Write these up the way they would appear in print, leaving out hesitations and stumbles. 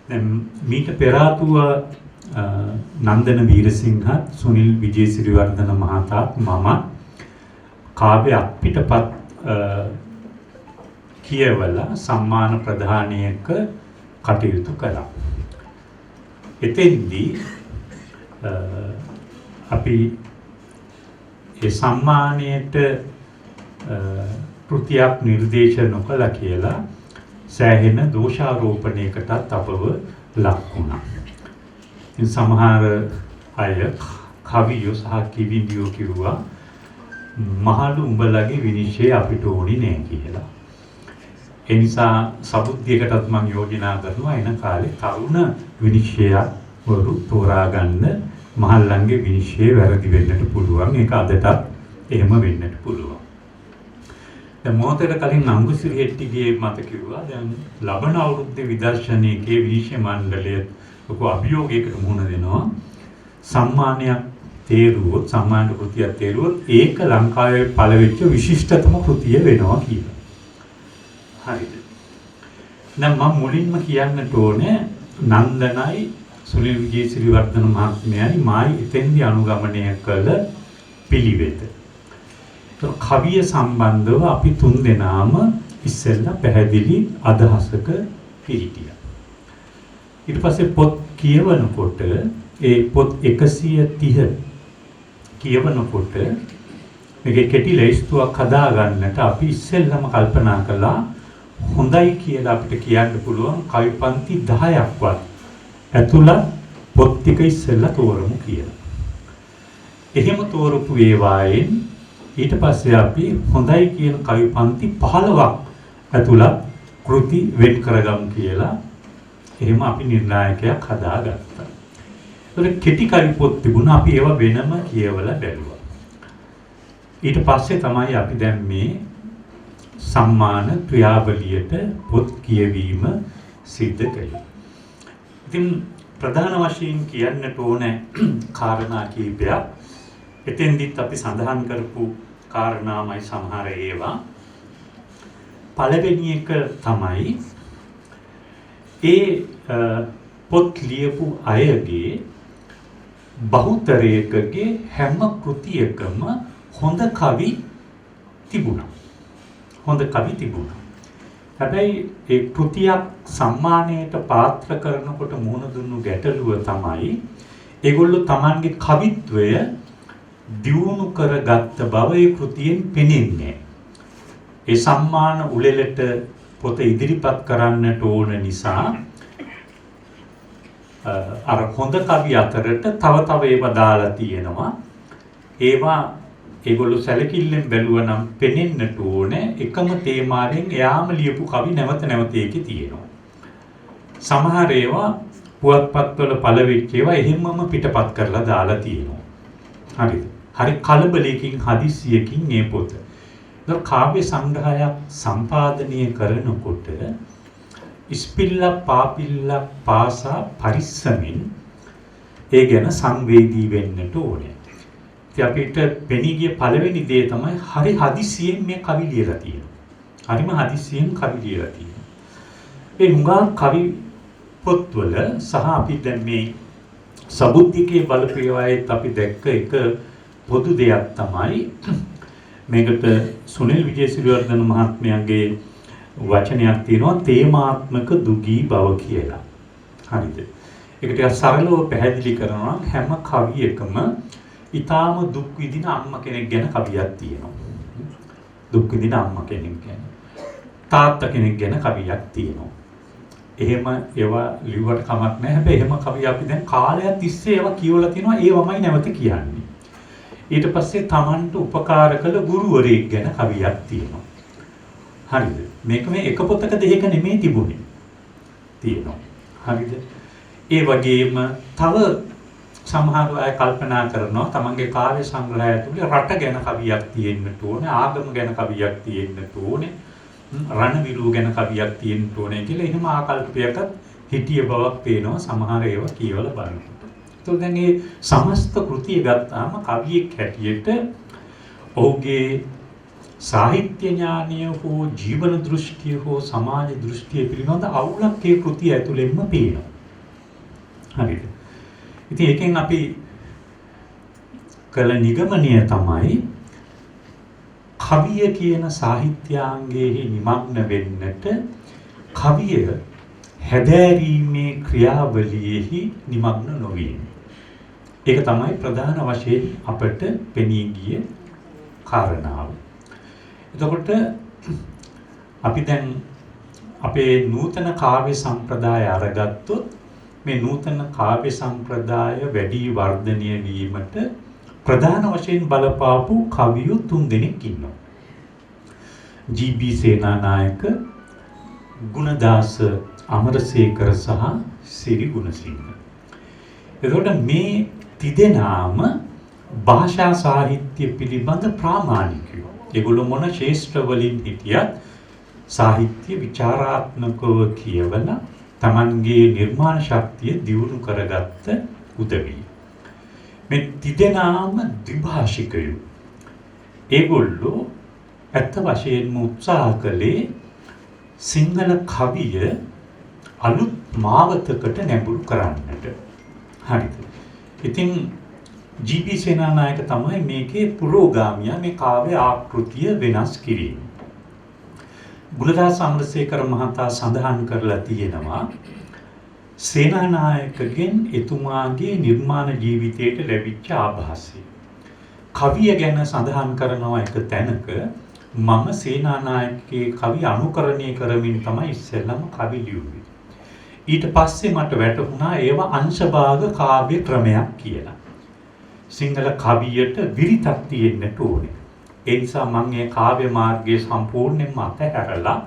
දැන් මීට පෙර ආතුව නන්දන වීරසිංහත් සුනිල් විජේසිරිවර්ධන මහතාත් මම කාව්‍ය අත්පිටපත් කියවලා සම්මාන ප්‍රදානයක කටයුතු කළා. එතෙන්දී අපි ඒ සම්මානයට කෘතියක් නිර්දේශ නොකළා කියලා සෑහෙන දෝෂාරෝපණයකටත් අපව ලක් වුණා. ඉතින් සමහර අය කවියෝ සහ කිවිඳියෝ කිව්වා මහලු උඹලගේ විනිශ්චය අපිට ඕනි නෑ කියලා. ඒ නිසා සබුද්ධියකටත් මම යෝජනා කරනවා එන කාලේ තරුණ විනිශ්චයවරු තෝරා ගන්න. මහල්ලන්ගේ විනිශ්චය වැරදි වෙන්නට පුළුවන්. ඒක අදටත් එහෙම වෙන්නට පුළුවන්. දැන් මොහොතකට කලින් නංගුසිරි හෙට්ටිගේ මත කිව්වා දැන් ලබන අවුරුද්දේ විදර්ශනයේ විනිශ්චය මණ්ඩලය ලොකු අභියෝගයකට මුහුණ දෙනවා. සම්මානයක් තේරුවොත් සම්මාන කෘතියක් තේරුවොත් ඒක ලංකාවේ පළවෙච්ච විශිෂ්ටතම කෘතිය වෙනවා කියලා. හරිද? දැන් මම මුලින්ම කියන්නට ඕනේ නන්දනයි සුනිල් විජේසිරිවර්ධන මහත්මයායි මායි එතෙන්දී අනුගමනය කළ පිළිවෙත. කවිය සම්බන්ධව අපි තුන් දෙනාම ඉස්සෙල්ලා පැහැදිලි අදහසක පිහිටියා. ඊට පස්සේ පොත් කියවනකොට ඒ පොත් 130 කියවනකොට මේකේ කෙටි ලයිස්තුවක් හදා ගන්නට අපි ඉස්සෙල්ලාම කල්පනා කළා හොඳයි කියලා අපිට කියන්න පුළුවන් කවි පන්ති 10ක්වත් ඇතුළත් පොත් ටික ඉස්සෙල්ලා තෝරමු කියලා. එහෙම තෝරපු ඒවායින් ඊට පස්සේ අපි හොඳයි කියන කවි පන්ති 15ක් ඇතුළත් කෘති වෙන් කරගමු කියලා එහෙම අපි නිර්ණායකයක් හදාගත්තා. ඒක කෙටි කවි පොත් තිබුණා අපි ඒවා වෙනම කියවලා බැලුවා. ඊට පස්සේ තමයි අපි දැන් මේ සම්මාන ක්‍රියාවලියට පොත් කියවීම සිද්ධ කළේ. ඉතින් ප්‍රධාන වශයෙන් කියන්නට ඕනේ කාරණා කීපයක්. එතෙන්දිත් අපි සඳහන් කරපු කාරණාමයි සමහර ඒවා. පළවෙනි එක තමයි ඒ පොත් ලියපු අයගේ බහුතරයකගේ හැම කෘතියකම හොඳ කවි තිබුණා. හැබැයි ඒ කෘතියක් සම්මානයට පාත්‍ර කරනකොට මුහුණ දුන්නු ගැටලුව තමයි ඒගොල්ලෝ Tamanගේ කවිත්වය දියුණු කරගත්ත බව ඒ කෘතියෙන් පෙනෙන්නේ. ඒ සම්මාන උළෙලට පොත ඉදිරිපත් කරන්නට ඕන නිසා අර හොඳ කවි අතරට තව ඒවා දාලා තියෙනවා. ඒවා ඒගොල්ලෝ සැලකිල්ලෙන් බැලුවා නම් පෙනෙන්නට ඕනේ එකම තේමාවෙන් එයාම ලියපු කවි නැවත ඒකේ තියෙනවා. සමහර ඒවා පුවත්පත්වල පළවෙච්ච ඒවා එහෙමම පිටපත් කරලා දාලා තියෙනවා. හරිද? හරි කලබලයකින් හදිස්සියකින් මේ පොත. ඒක කාව්‍ය සංග්‍රහයක් සම්පාදනය කරනකොට ඉස්පිල්ලා පාපිල්ලා පාසා පරිස්සමින් ඒ ගැන සංවේදී වෙන්නට ඕනේ. ඉතින් අපිට පෙනී ගිය පළවෙනි දේ තමයි හරි හදිස්සියෙන් මේ කවි ලියලා තියෙනවා. හරිම හදිස්සියෙන් කවි ලියලා තියෙනවා. ඒ හුඟා කවි පොත්වල සහ අපි දැන් මේ සබුද්ධිකේ බලපෑයත් අපි දැක්ක එක පොදු දෙයක් තමයි මේකට සුනිල් විජේසිරිවර්ධන මහත්මයාගේ වචනයක් තියෙනවා තේමාත්මක දුගී බව කියලා. හරිද? ඒක ටිකක් සරලව පැහැදිලි කරනවා හැම කවියකම ඊටාම දුක් විඳින අම්මා කෙනෙක් ගැන කවියක් තියෙනවා. දුක් විඳින අම්මා කෙනෙක් ගැන. තාත්තා කෙනෙක් ගැන කවියක් තියෙනවා. එහෙම ඒවා ලිව්වට කමක් නැහැ. හැබැයි එහෙම කවි අපි දැන් කාලයක් තිස්සේ ඒවා කියවලා තිනවා. ඒවමයි නැවත කියන්නේ. ඊට පස්සේ Tamanට උපකාර කළ ගුරුවරයෙක් ගැන කවියක් තියෙනවා. හරිද? මේක මේ එක පොතක දෙයක නෙමෙයි තිබුණේ. තියෙනවා. හරිද? ඒ වගේම තව සමහර අය කල්පනා කරනවා Tamanගේ කාව්‍ය සංග්‍රහය තුළ රට ගැන කවියක් තියෙන්නට ඕනේ, ආගම ගැන කවියක් තියෙන්නට ඕනේ, රණවිරුව ගැන කවියක් තියෙන්නට ඕනේ කියලා එහෙම ආකල්පයකට හිටිය බවක් පේනවා සමහර ඒවා කියවලා බලනකොට. ඒතකොට දැන් මේ සමස්ත කෘතිය ගත්තාම කවියෙක් හැටියට ඔහුගේ සාහිත්‍ය ඥානය හෝ ජීවන දෘෂ්ටිය හෝ සමාජ දෘෂ්ටිය පිළිබඳ අවුලක් ඒ කෘතිය ඇතුළෙන්ම පේනවා. හරිද? ඉතින් ඒකෙන් අපි කළ නිගමනය තමයි කවිය කියන සාහිත්‍යාංගයේ නිමග්න වෙන්නට කවිය හැදෑරීමේ ක්‍රියාවලියෙහි නිමග්න නොවීම. ඒක තමයි ප්‍රධාන වශයෙන් අපට පෙනී ගිය කාරණාව. එතකොට අපි දැන් අපේ නූතන කාව්‍ය සම්ප්‍රදාය අරගත්තොත් මේ නූතන කාව්‍ය සම්ප්‍රදාය වැඩි වර්ධනය වීමට ප්‍රධාන වශයෙන් බලපාපු කවියෝ 3 දෙනෙක් ඉන්නවා. ජී.බී. සේනානායක, ගුණදාස අමරසේකර සහ සිරි ගුණසිංහ. එතකොට මේ තිදෙනාම භාෂා සාහිත්‍ය පිළිබඳ ප්‍රාමාණිකයෝ. ඒගොල්ලෝ මොන ශාස්ත්‍ර වලින් හිටියත් සාහිත්‍ය විචාරාත්මකව කියවන තමන්ගේ නිර්මාණ ශක්තිය දියුණු කරගත්ත උදවිය. මේ තිදෙනාම ද්විභාෂිකයෝ. ඒගොල්ලෝ ඇත්ත වශයෙන්ම උත්සාහ කළේ සිංහල කවිය අලුත් මාවතකට නැඹුරු කරන්නට. හරිද? ඉතින් ජී.බී. සේනානායක තමයි මේකේ පුරෝගාමියා මේ කාව්‍ය ආකෘතිය වෙනස් කිරීම. ගුණදාස අමරසේකර මහතා සඳහන් කරලා තියෙනවා සේනානායකගෙන් එතුමාගේ නිර්මාණ ජීවිතයට ලැබිච්ච ආභාසය. කවිය ගැන සඳහන් කරනවා එක තැනක මම සේනානායකගේ කවි අනුකරණය කරමින් තමයි ඉස්සෙල්ලම කවි ලියුවේ. ඊට පස්සේ මට වැටහුණා ඒවා අංශභාග කාව්‍ය ක්‍රමයක් කියලා. සිංහල කවියට විරිතක් තියෙන්නට ඕනේ. ඒ නිසා මම මේ කාව්‍ය මාර්ගයේ සම්පූර්ණයෙන්ම අතහැරලා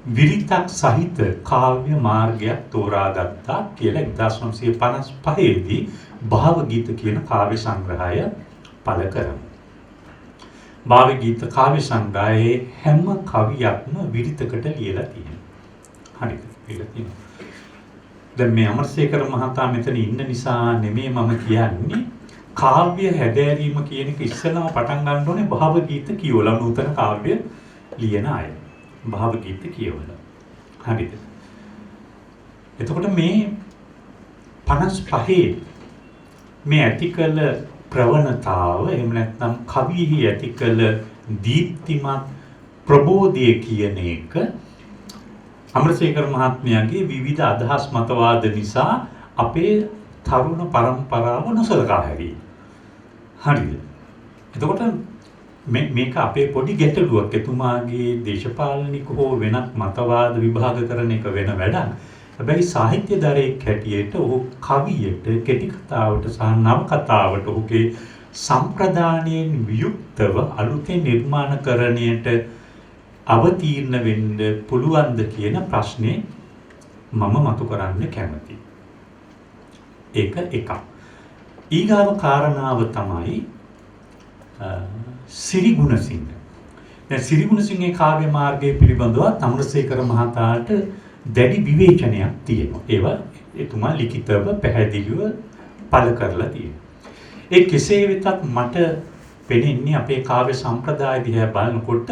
විරිතක් සහිත කාව්‍ය මාර්ගයක් තෝරාගත්තා කියලා 1955 දී භාවගීත කියන කාව්‍ය සංග්‍රහය පළ කරමු. භාවගීත කාව්‍ය සංග්‍රහයේ හැම කවියක්ම විරිතකට ලියලා තියෙනවා. හරිද? ලියලා තියෙනවා. දැන් මේ අමරසේකර මහතා මෙතන ඉන්න නිසා නෙමෙයි මම කියන්නේ කාව්‍ය හැදෑරීම කියන එක ඉස්සෙල්ලාම පටන් ගන්න ඕනේ භාවගීත කියවලා නූතන කාව්‍ය ලියන අය. භාවගීත කියවලා. හරිද? එතකොට මේ 55 මේ ඇතිකල ප්‍රවණතාව එහෙම නැත්නම් කවියෙහි ඇතිකල දීප්තිමත් ප්‍රබෝධය කියන එක අමරසේකර මහත්මයාගේ විවිධ අදහස් මතවාද නිසා අපේ තරුණ පරම්පරාව නොසලකා හැරීම. හරිද? එතකොට මේක අපේ පොඩි ගැටලුවක්. එතුමාගේ දේශපාලනික හෝ වෙනත් මතවාද විභාග කරන එක වෙන වැඩක්. හැබැයි සාහිත්‍ය දරේක් හැටියට ඔහු කවියට, කෙටි කතාවට සහ නව කතාවට ඔහුගේ සම්ප්‍රදානයෙන් වියුක්තව අලුතෙන් නිර්මාණකරණයට අවතීර්ණ වෙන්න පුළුවන්ද කියන ප්‍රශ්නේ මම මතු කරන්න කැමතියි. ඒක එකක්. ඊගාව කාරණාව තමයි සිරි ගුණසිංහ. දැන් සිරි ගුණසිංහේ කාව්‍ය මාර්ගය පිළිබඳව අමරසේකර මහතාට දැඩි විවේචනයක් තියෙනවා. ඒවා එතුමා ලිඛිතව පැහැදිලිව පළ කරලා තියෙනවා. ඒ කෙසේ වෙතත් මට පෙනෙන්නේ අපේ කාව්‍ය සම්ප්‍රදාය දිහා බලනකොට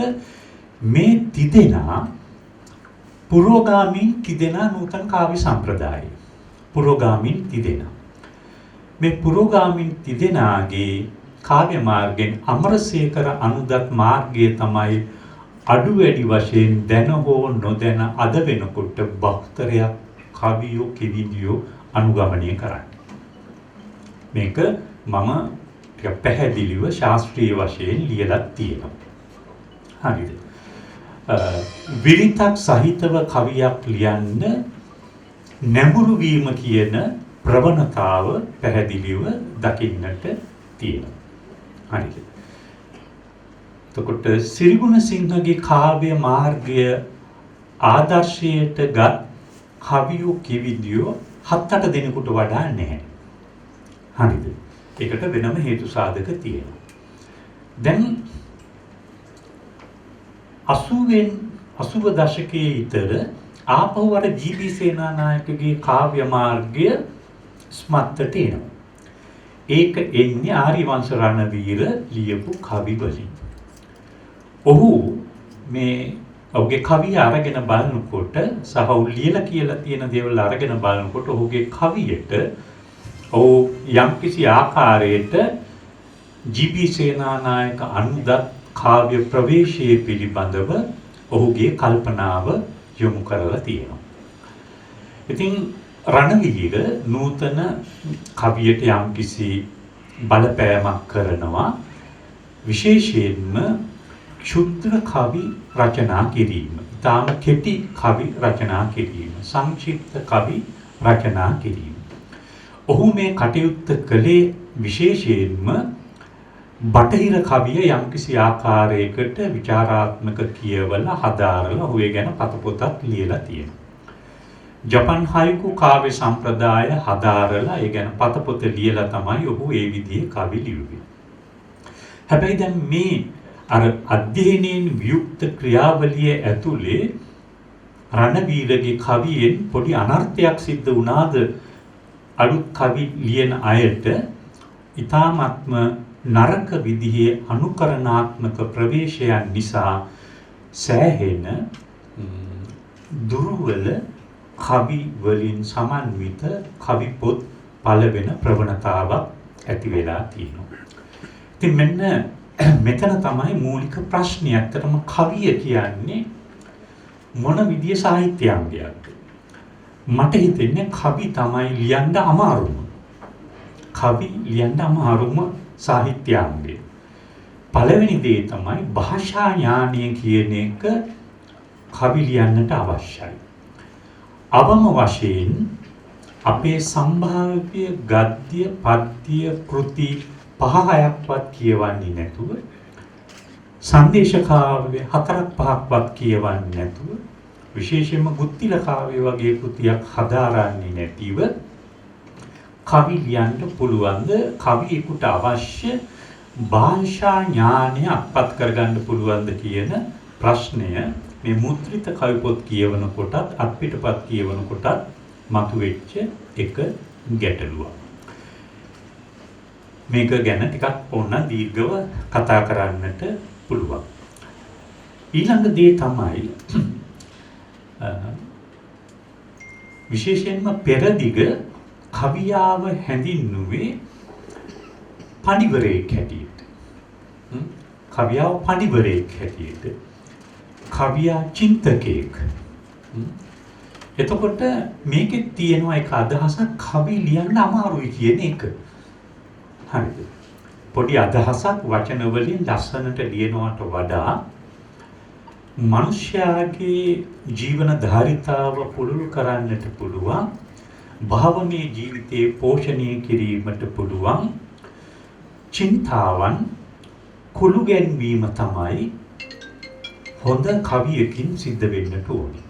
මේ තිදෙනා පුරෝගාමීන් තිදෙනා නූතන කාව්‍ය සම්ප්‍රදායයි. පුරෝගාමීන් තිදෙනා. මේ පුරෝගාමීන් තිදෙනාගේ කාව්‍ය මාර්ගයෙන් අමරසේකර අනුදත් මාර්ගය තමයි අඩු වැඩි වශයෙන් දැන හෝ නොදැන අද වෙනකොට බහුතරයක් කවියෝ කිවිදියෝ අනුගමනය කරන්නේ. මේක මම ටික පැහැදිලිව ශාස්ත්‍රීය වශයෙන් ලියලා තියෙනවා. හරිද? විරිතක් සහිතව කවියක් ලියන්න නැඹුරු වීම කියන ප්‍රවණතාව පැහැදිලිව දකින්නට තියෙනවා. හරිද? එතකොට සිරිගුණසිංහගේ කාව්‍ය මාර්ගය ආදර්ශයට ගත් කවියෝ කිවිදියෝ 7-8 දෙනෙකුට වඩා නැහැ. හරිද? ඒකට වෙනම හේතු සාධක තියෙනවා. දැන් 80 දශකයේ ඉතර ආපහු අර ජී.බී. සේනානායකගේ කාව්‍ය මාර්ගය ස්මත්තට එනවා. ඒක එන්නේ ආරිවංශ රණවීර ලියපු කවි වලින්. ඔහු මේ ඔහුගේ කවිය අරගෙන බලනකොට සහ ඔහු ලියලා කියලා තියෙන දේවල් අරගෙන බලනකොට ඔහුගේ කවියට ඔහු යම්කිසි ආකාරයකට ජී.පී. සේනානායක අනුදත් කාව්‍ය ප්‍රවේශයේ පිළිබඳව ඔහුගේ කල්පනාව යොමු කරලා තියෙනවා. ඉතින් රණවීර නූතන කවියට යම්කිසි බලපෑමක් කරනවා විශේෂයෙන්ම ක්ෂුද්‍ර කවි රචනා කිරීම, ඊටාම කෙටි කවි රචනා කිරීම, සංක්ෂිප්ත කවි රචනා කිරීම. ඔහු මේ කටයුත්ත කළේ විශේෂයෙන්ම බටහිර කවිය යම්කිසි ආකාරයකට විචාරාත්මක කියවල හදාරලා ඔහු ඒ ගැන පතපොතක් ලියලා තියෙනවා. ජපන් හයිකු කාව්‍ය සම්ප්‍රදාය හදාරලා ඒ ගැන පතපොත ලියලා තමයි ඔහු ඒ විදිහේ කවි ලියුවේ. හැබැයි දැන් මේ අර අධ්‍යයනයෙන් වියුක්ත ක්‍රියාවලිය ඇතුලේ රණවීරගේ කවියෙන් පොඩි අනර්ථයක් සිද්ධ වුණාද අලුත් කවි ලියන අයට ඊ타ත්ම නරක විදිහේ අනුකරණාත්මක ප්‍රවේශයන් නිසා සෑහෙන දුර්වල කවි වලින් සමන්විත කවි පොත් පළ වෙන ප්‍රවණතාවක් ඇති වෙලා තියෙනවා. ඉතින් මෙතන තමයි මූලික ප්‍රශ්නය. ඇත්තටම කවිය කියන්නේ මොන විදිහේ සාහිත්‍යාංගයක්ද? මට හිතෙන්නේ කවි තමයි ලියන්න අමාරුම. කවි ලියන්න අමාරුම සාහිත්‍යාංගය. පළවෙනි දේ තමයි භාෂා ඥානය කියන එක කවි ලියන්නට අවශ්‍යයි. අවම වශයෙන් අපේ සම්භාව්‍ය ගද්‍ය, පද්‍ය, කෘති 5-6ක්වත් කියවන්නේ නැතුව, සංදේශ කාව්‍ය 4-5ක්වත් කියවන්නේ නැතුව, විශේෂයෙන්ම ගුත්තිල කාව්‍ය වගේ කෘතියක් හදාරන්නේ නැතිව කවි ලියන්න පුළුවන්ද? කවියෙකුට අවශ්‍ය භාෂා ඥානය අත්පත් කරගන්න පුළුවන්ද කියන ප්‍රශ්නය මේ මුද්‍රිත කවි පොත් කියවන කොටත් අත්පිටපත් කියවන කොටත් මතුවෙච්ච එක ගැටලුවක්. මේක ගැන ටිකක් ඕන දීර්ඝව කතා කරන්නට පුළුවන්. ඊළඟ දේ තමයි විශේෂයෙන්ම පෙරදිග කවියාව හැඳින්නුවේ පඬිවරයෙක් හැටියට. කවියාව පඬිවරයෙක් හැටියට. කවියා චින්තකයෙක්. එතකොට මේකේ තියෙනවා එක අදහසක් කවි ලියන්න අමාරුයි කියන එක. හරිද? පොඩි අදහසක් වචන වලින් ලස්සනට ලියනවට වඩා මිනිස්යාගේ ජීවන ධාරිතාව පුළුල් කරන්නට පුළුවන්, භාවමය ජීවිතේ පෝෂණය කිරීමට පුළුවන් චින්තාවන් කුළු ගැන්වීම තමයි හොඳ කවියකින් සිද්ධ වෙන්නට ඕනේ.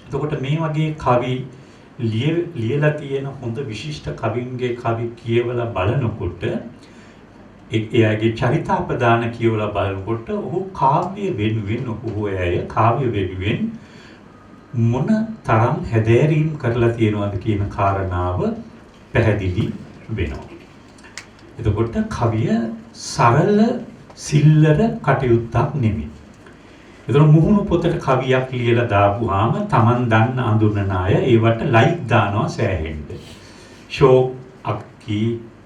එතකොට මේ වගේ කවි ලියලා තියෙන හොඳ විශිෂ්ට කවින්ගේ කවි කියවලා බලනකොට එයාගේ චරිතාපදාන කියවලා බලනකොට ඔහු කාව්‍ය වෙනුවෙන් කාව්‍ය වෙනුවෙන් මොන තරම් හැදෑරීම් කරලා තියෙනවද කියන කාරණාව පැහැදිලි වෙනවා. එතකොට කවිය සරල සිල්ලර කටයුත්තක් නෙමෙයි. එතකොට මුහුණු පොතට කවියක් ලියලා දාපුවාම Taman දන්න අඳුනන අය ඒවට ලයික් දානවා සෑහෙන්න. ෂෝක් අක්කි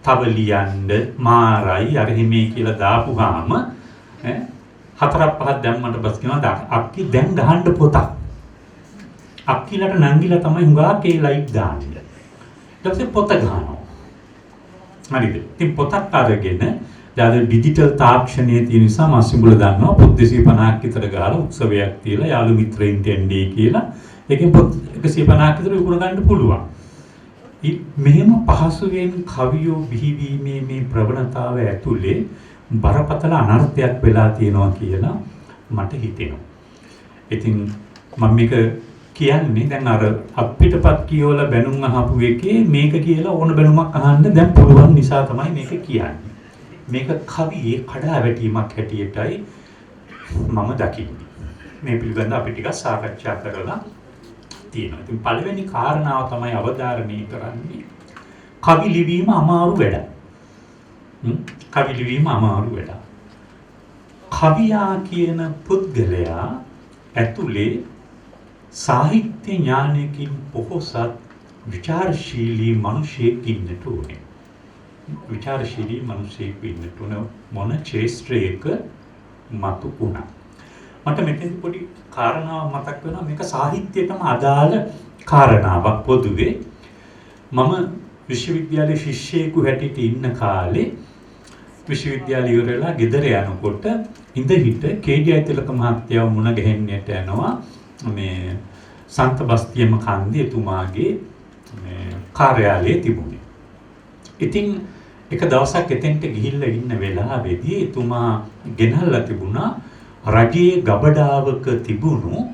තව ලියන්න මාරයි අර හිමේ කියලා දාපුවාම 4-5 දැම්මට පස්සේ කියනවා අක්කි දැන් ගහන්න පොතක්. අක්කිලට නංගිලා තමයි හුඟක් ඒ ලයික් දාන්නේ. ඊට පස්සේ පොත ගහනවා. හරිද? ඉතින් පොතක් අරගෙන දැන් ඩිජිටල් තාක්ෂණයේ තියෙන නිසා මාසිඹුල දන්නවා පොත් 250ක් විතර ගහලා උත්සවයක් තියලා යාළු මිත්‍රයින්ට එන්නේ කියලා ඒකෙන් පොත් 150ක් විතර විකුණ ගන්න පුළුවන්. මෙහෙම පහසුවෙන් කවියෝ බිහිවීමේ මේ ප්‍රවණතාව ඇතුලේ බරපතල අනර්ථයක් වෙලා තියෙනවා කියලා මට හිතෙනවා. ඉතින් මම මේක කියන්නේ දැන් අර අපිටපත් කියවලා බැනුම් අහපු එකේ මේක කියලා ඕන බැනුමක් අහන්න දැන් පුළුවන් නිසා තමයි මේක කියන්නේ. මේක කවියේ කඩාවැටීමක් හැටියටයි මම දකින්නේ. මේ පිළිබඳව අපි ටිකක් සාකච්ඡා කරලා තියෙනවා. ඉතින් පළවෙනි කාරණාව තමයි අවධාරණය කරන්නේ කවි ලිවීම අමාරු වැඩක්. කවි ලිවීම අමාරු වැඩක්. කවියා කියන පුද්ගලයා ඇතුලේ සාහිත්‍ය ඥානයකින් පොහොසත් විචාරශීලී මිනිසෙක් ඉන්නට ඕනේ. විචාරශීලී මිනිසෙක් ඉන්නට ඕන මොන ක්ෂේත්‍රයක මතු වුණා. මට මෙතෙන් පොඩි කාරණාවක් මතක් වෙනවා. මේක සාහිත්‍යයටම අදාළ කාරණාවක්. පොදුවේ මම විශ්වවිද්‍යාලයේ ශිෂ්‍යයෙකු හැටියට ඉන්න කාලේ විශ්වවිද්‍යාලය ඉවරලා ගෙදර යනකොට ඉඳ හිට කේ.ජී. තිලක මහත්තයාව මුණ ගැහෙන්නට යනවා මේ සන්ත බස්තියම කන්දේ එතුමාගේ මේ කාර්යාලයේ තිබුණේ. ඉතින් එක දවසක් එතෙන්ට ගිහිල්ලා ඉන්න වෙලාවේදී එතුමා ගෙනල්ලා තිබුණා රජයේ ගබඩාවක තිබුණු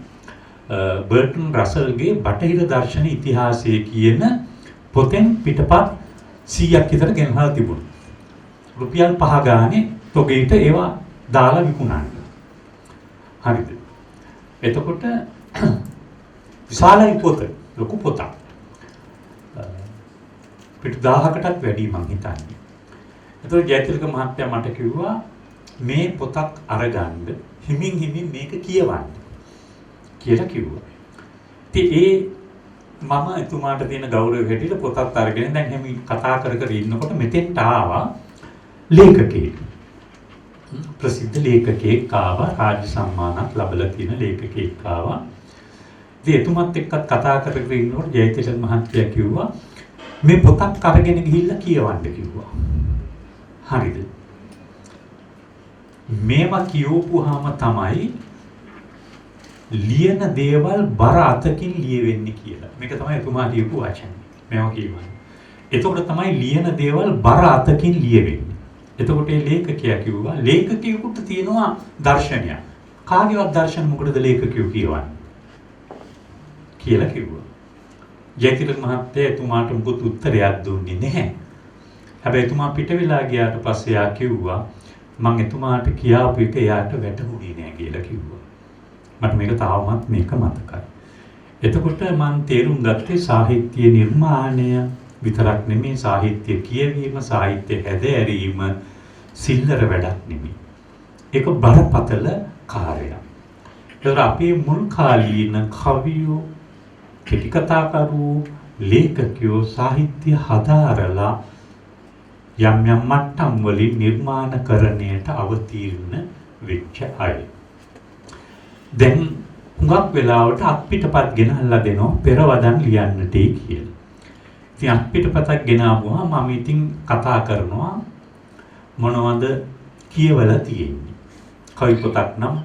බර්ටන් රසල්ගේ බටහිර දර්ශන ඉතිහාසය කියන පොතෙන් පිටපත් 100ක් විතර ගෙනල්ලා තිබුණා. රුපියල් 5 ගානේ තොගේට ඒවා දාලා විකුණන්න. හරිද? එතකොට විශාලයි පොත, ලොකු පොතක්. පිට 1000කටත් වැඩි මං හිතන්නේ. එතකොට ජයතිලක මහත්තයා මට කිව්වා මේ පොතක් අරගන්න හිමින් මේක කියවන්න කියලා කිව්වා. ඉතින් මම එතුමාට තියෙන ගෞරවය හැටියට පොතක් අරගෙන දැන් හැම කතා කර ඉන්නකොට මෙතෙන්ට ආවා ලේඛකයෙක්. ප්‍රසිද්ධ ලේඛකයෙක් ආවා, රාජ්‍ය සම්මානත් ලැබලා තියෙන ලේඛකයෙක් ආවා. ඉතින් එතුමත් එක්කත් කතා කරගෙන ඉන්නකොට ජයතිලක මහත්තයා කිව්වා මේ පොතක් අරගෙන ගිහිල්ලා කියවන්න කිව්වා. හරිද? මේවා කියවපුවාම තමයි ලියන දේවල් බර අතකින් ලියවෙන්නේ කියලා. මේක තමයි එතුමා ලියපු වචනේ. මේවා කියවන්නේ. එතකොට තමයි ලියන දේවල් බර අතකින් ලියවෙන්නේ. එතකොට මේ ලේඛකයා කිව්වා ලේඛකයෙකුට තියෙනවා දර්ශනයක්. කාගේවත් දර්ශන මොකටද ලේඛකයෝ කියවන්නේ? කියලා කිව්වා. ජයතිලක මහත්තයා එතුමාට මුකුත් උත්තරයක් දුන්නේ නැහැ. හැබැයි එතුමා පිට වෙලා ගියාට පස්සේ ආ කිව්වා මම එතුමාට කියාපු එක එයාට වැටහුනේ නැහැ කියලා කිව්වා. මට මේක තාමත් මේක මතකයි. එතකොට මම තේරුම් ගත්තේ සාහිත්‍ය නිර්මාණය විතරක් නෙමෙයි සාහිත්‍ය කියවීම, සාහිත්‍ය හැදෑරීම සිල්ලර වැඩක් නෙමෙයි. ඒක බරපතල කාර්යයක්. ඒතර අපේ මුල් කාලීන කවියෝ, කෙටි කතාකරුවෝ, ලේඛකයෝ සාහිත්‍ය හදාරලා යම් මට්ටම් වලින් නිර්මාණකරණයට අවතීර්ණ වෙච්ච අය. දැන් හුඟක් වෙලාවට අත්පිටපත් ගෙනල්ලා දෙනවා පෙරවදන් ලියන්නටයි කියලා. ඉතින් අත්පිටපතක් ගෙනාවුවා මම ඉතින් කතා කරනවා මොනවද කියවලා තියෙන්නේ. කවි පොතක් නම්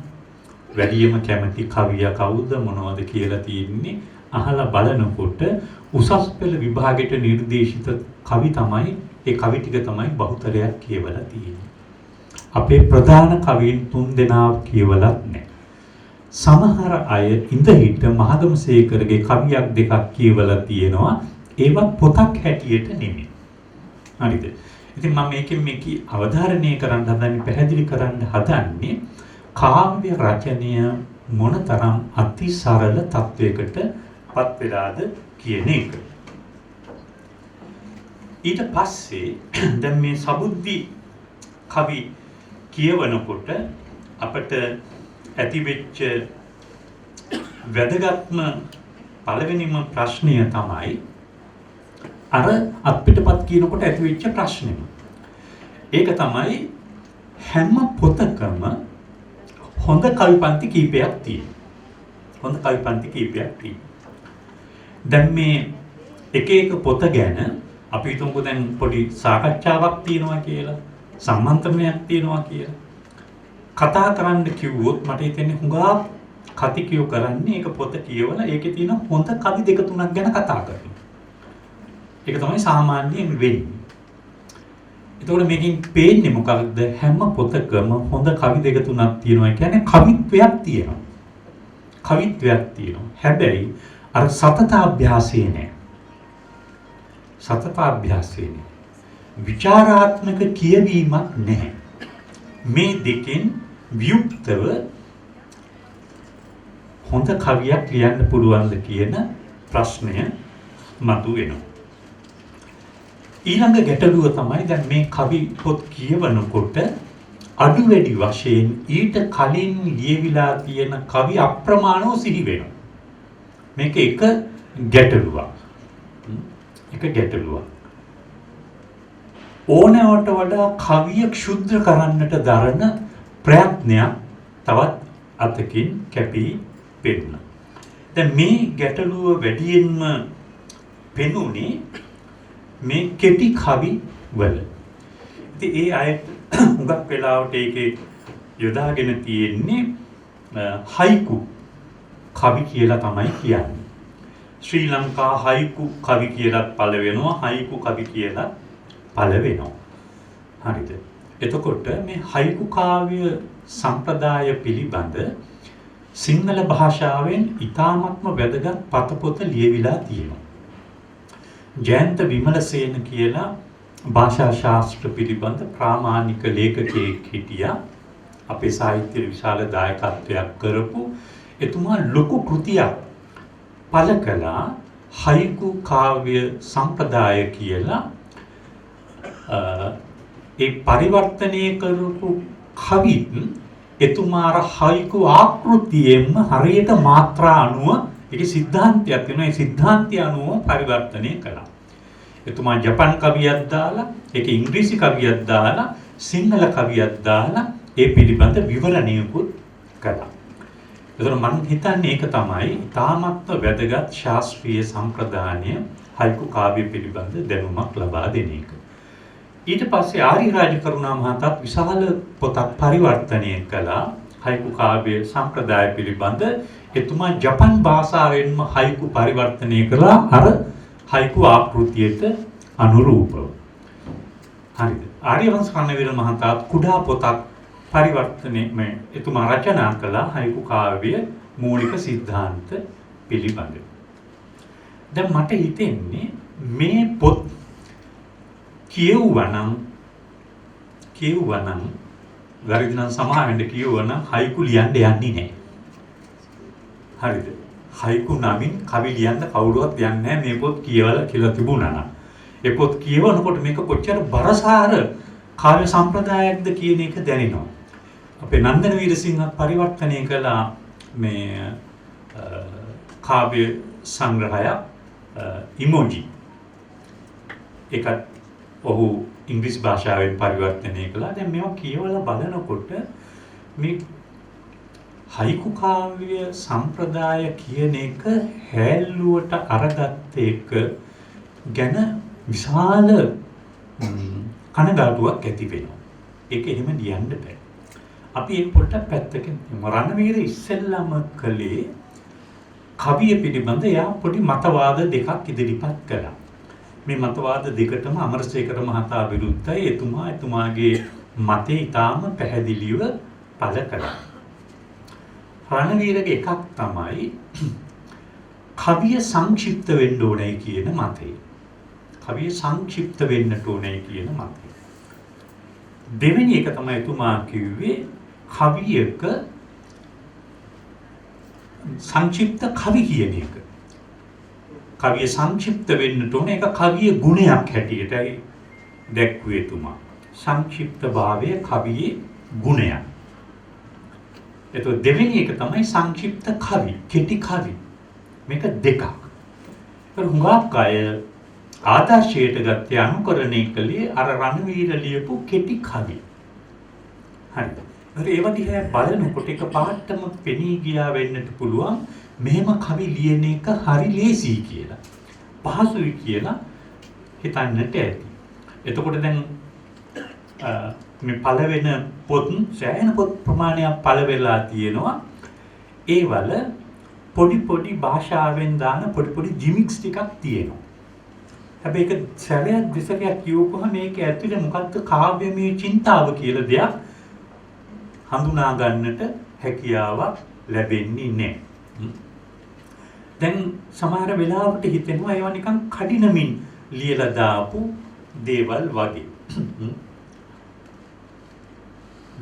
වැඩියම කැමති කවියා කවුද මොනවද කියලා තියෙන්නේ අහලා බලනකොට උසස් පෙළ විභාගයට නිර්දේශිත කවි තමයි ඒ කවි ටික තමයි බහුතරයක් කියවලා තියෙන්නේ. අපේ ප්‍රධාන කවීන් 3 දෙනා කියවලත් නැහැ. සමහර අය ඉඳහිට මහගමසේකරගේ කවියක් දෙකක් කියවලා තියෙනවා. ඒවත් පොතක් හැටියට නෙමෙයි. හරිද? ඉතින් මම මේකෙන් මේක අවධාරණය කරන්න හදන්නේ පැහැදිලි කරන්න හදන්නේ කාව්‍ය රචනය මොනතරම් අති සරල තත්වයකට පත් වෙලාද කියන එක. ඊට පස්සේ දැන් මේ සබුද්ධි කවි කියවනකොට අපට ඇතිවෙච්ච වැදගත්ම පළවෙනිම ප්‍රශ්නය තමයි අර අත්පිටපත් කියනකොට ඇතිවෙච්ච ප්‍රශ්නෙම. ඒක තමයි හැම පොතකම හොඳ කවිපන්ති කීපයක් තියෙනවා. හොඳ කවිපන්ති කීපයක් තියෙනවා. දැන් මේ එක එක පොත ගැන අපි හිතමුකෝ දැන් පොඩි සාකච්ඡාවක් තියෙනවා කියලා, සම්මන්ත්‍රණයක් තියෙනවා කියලා. කතා කරන්න කිව්වොත් මට හිතෙන්නේ හුඟා කතිකියෝ කරන්නේ ඒක පොත කියවලා ඒකේ තියෙන හොඳ කවි දෙක තුනක් ගැන කතා කරනවා. ඒක තමයි සාමාන්‍යයෙන් වෙන්නේ. එතකොට මේකෙන් පේන්නේ මොකක්ද? හැම පොතකම හොඳ කවි දෙක තුනක් තියෙනවා කියන්නේ කවිත්වයක් තියෙනවා. කවිත්වයක් තියෙනවා. හැබැයි අර සතතාභ්‍යාසය නෑ. සතතාභ්‍යාසය නෑ. විචාරාත්මක කියවීමක් නැහැ. මේ දෙකෙන් වියුක්තව හොඳ කවියක් ලියන්න පුළුවන්ද කියන ප්‍රශ්නය මතුවෙනවා. ඊළඟ ගැටලුව තමයි දැන් මේ කවි පොත් කියවනකොට අඩු වැඩි වශයෙන් ඊට කලින් ලියවිලා තියෙන කවි අප්‍රමාණව සිහි වෙනවා. මේක එක ගැටලුවක්. එක ගැටලුවක්. ඕනෑවට වඩා කවිය ක්ෂුද්‍ර කරන්නට දරන ප්‍රයත්නයක් තවත් අතකින් කැපී පෙනුණා. දැන් මේ ගැටලුව වැඩියෙන්ම පෙනුනේ මේ කෙටි කවි වල. ඉතින් ඒ අයට හුඟක් වෙලාවට ඒකේ යොදාගෙන තියෙන්නේ හයිකු කවි කියලා තමයි කියන්නේ. ශ්‍රී ලංකා හයිකු කවි කියලාත් පළ වෙනවා, හයිකු කවි කියලා පළ වෙනවා. හරිද? එතකොට මේ හයිකු කාව්‍ය සම්ප්‍රදාය පිළිබඳ සිංහල භාෂාවෙන් ඉතාමත්ම වැදගත් පතපොත ලියවිලා තියෙනවා. ජයන්ත විමලසේන කියලා භාෂා ශාස්ත්‍ර පිළිබඳ ප්‍රාමාණික ලේඛකයෙක් හිටියා. අපේ සාහිත්‍ය විශාල දායකත්වයක් කරපු එතුමා ලොකු කෘතියක් පළ කළා හයිකු කාව්‍ය සම්ප්‍රදාය කියලා. ඒ පරිවර්තනය කරපු කවිත් එතුමාර හයිකු ආකෘතියෙන්ම හරියට මාත්‍රා අනුව ඒකේ සිද්ධාන්තයක් තියෙනවා. ඒ සිද්ධාන්තය අනුව පරිවර්තනය කළා. එතුමා ජපන් කවියක් දාලා, ඒකේ ඉංග්‍රීසි කවියක් දාලා, සිංහල කවියක් දාලා ඒ පිළිබඳ විවරණයකුත් කළා. ඒතර මම හිතන්නේ ඒක තමයි තාමත්ම වැදගත් ශාස්ත්‍රීය සම්ප්‍රදාය හයිකු කාව්‍ය පිළිබඳ දැනුමක් ලබා දෙන එක. ඊට පස්සේ ආරි රාජකරුණා මහතාත් විශාල පොතක් පරිවර්තනය කළා හයිකු කාව්‍ය සම්ප්‍රදාය පිළිබඳ. එතුමා ජපන් භාෂාවෙන්ම හයිකු පරිවර්තනය කළා අර හයිකු ආකෘතියට අනුරූපව. හරිද? ආර්යවංශ කන්නවීර මහතාත් කුඩා පොතක් පරිවර්තනය එතුමා රචනා කළා හයිකු කාව්‍ය මූලික සිද්ධාන්ත පිළිබඳ. දැන් මට හිතෙන්නේ මේ පොත් කියවුවනම් වැරදිනම් සමාවෙන්න කියවුවනම් හයිකු ලියන්න යන්නේ නැහැ. හරිද? හයිකු නමින් කවි ලියන්න කවුරුවත් යන්නේ නැහැ මේ පොත් කියවලා කියලා තිබුණා නම්. ඒ පොත් කියවනකොට මේක කොච්චර බරසාර කාව්‍ය සම්ප්‍රදායක්ද කියන එක දැනෙනවා. අපේ නන්දන වීරසිංහත් පරිවර්තනය කළා මේ කාව්‍ය සංග්‍රහය ඉමෝජි. ඒකත් ඔහු ඉංග්‍රීසි භාෂාවෙන් පරිවර්තනය කළා. දැන් මේවා කියවලා බලනකොට මේ හයිකු කාව්‍ය සම්ප්‍රදාය කියන එක හැල්ලුවට අරගත්ත එක ගැන විශාල කනගාටුවක් ඇති වෙනවා. ඒක එහෙම ලියන්න බෑ. අපි ඒක පොඩ්ඩක් පැත්තකින් රණවීර ඉස්සෙල්ලාම කළේ කවිය පිළිබඳ යා පොඩි මතවාද දෙකක් ඉදිරිපත් කළා. මේ මතවාද දෙකටම අමරසේකර මහතා විරුද්ධයි. එතුමාගේ මතේ ඊටාම පැහැදිලිව පළ කළා. රණවීරගේ එකක් තමයි කවිය සංක්ෂිප්ත වෙන්න ඕනේ කියන මතය. කවිය සංක්ෂිප්ත වෙන්නට ඕනේ කියන මතය. දෙවෙනි එක තමයි එතුමා කිව්වේ කවියක සංක්ෂිප්ත කවි කියන එක. කවිය සංක්ෂිප්ත වෙන්නට ඕනේ. ඒක කවිය ගුණයක් හැටියටයි දැක්ුවේ එතුමා. සංක්ෂිප්ත භාවය කවියේ ගුණයක්. එතකොට දෙවෙනි එක තමයි සංක්ෂිප්ත කවි, කෙටි කවි. මේක දෙකක්. ඒක හුඟක් අය ආදර්ශයට ගත්තේ අනුකරණය කළේ අර රණවීර ලියපු කෙටි කවි. හරිද? ඒව දිහා බලනකොට එක පාටම පෙනී ගියා වෙන්නට පුළුවන් මෙහෙම කවි ලියන එක හරි ලේසි කියලා. පහසුයි කියලා හිතන්නට ඇති. එතකොට දැන් මේ පළවෙන පොත් සෑහෙන පොත් ප්‍රමාණයක් පළ වෙලා තියෙනවා. ඒවල පොඩි භාෂාවෙන් දාන පොඩි ජිමික්ස් ටිකක් තියෙනවා. හැබැයි ඒක සැරයක් දෙසරයක් කියවපුවම මේක ඇතුලේ මොකක්ද කාව්‍යමය චින්තාව කියලා දෙයක් හඳුනා ගන්නට හැකියාවක් ලැබෙන්නේ නැහැ. දැන් සමහර වෙලාවට හිතෙනවා ඒවා නිකන් කඩිනමින් ලියලා දාපු දේවල් වගේ.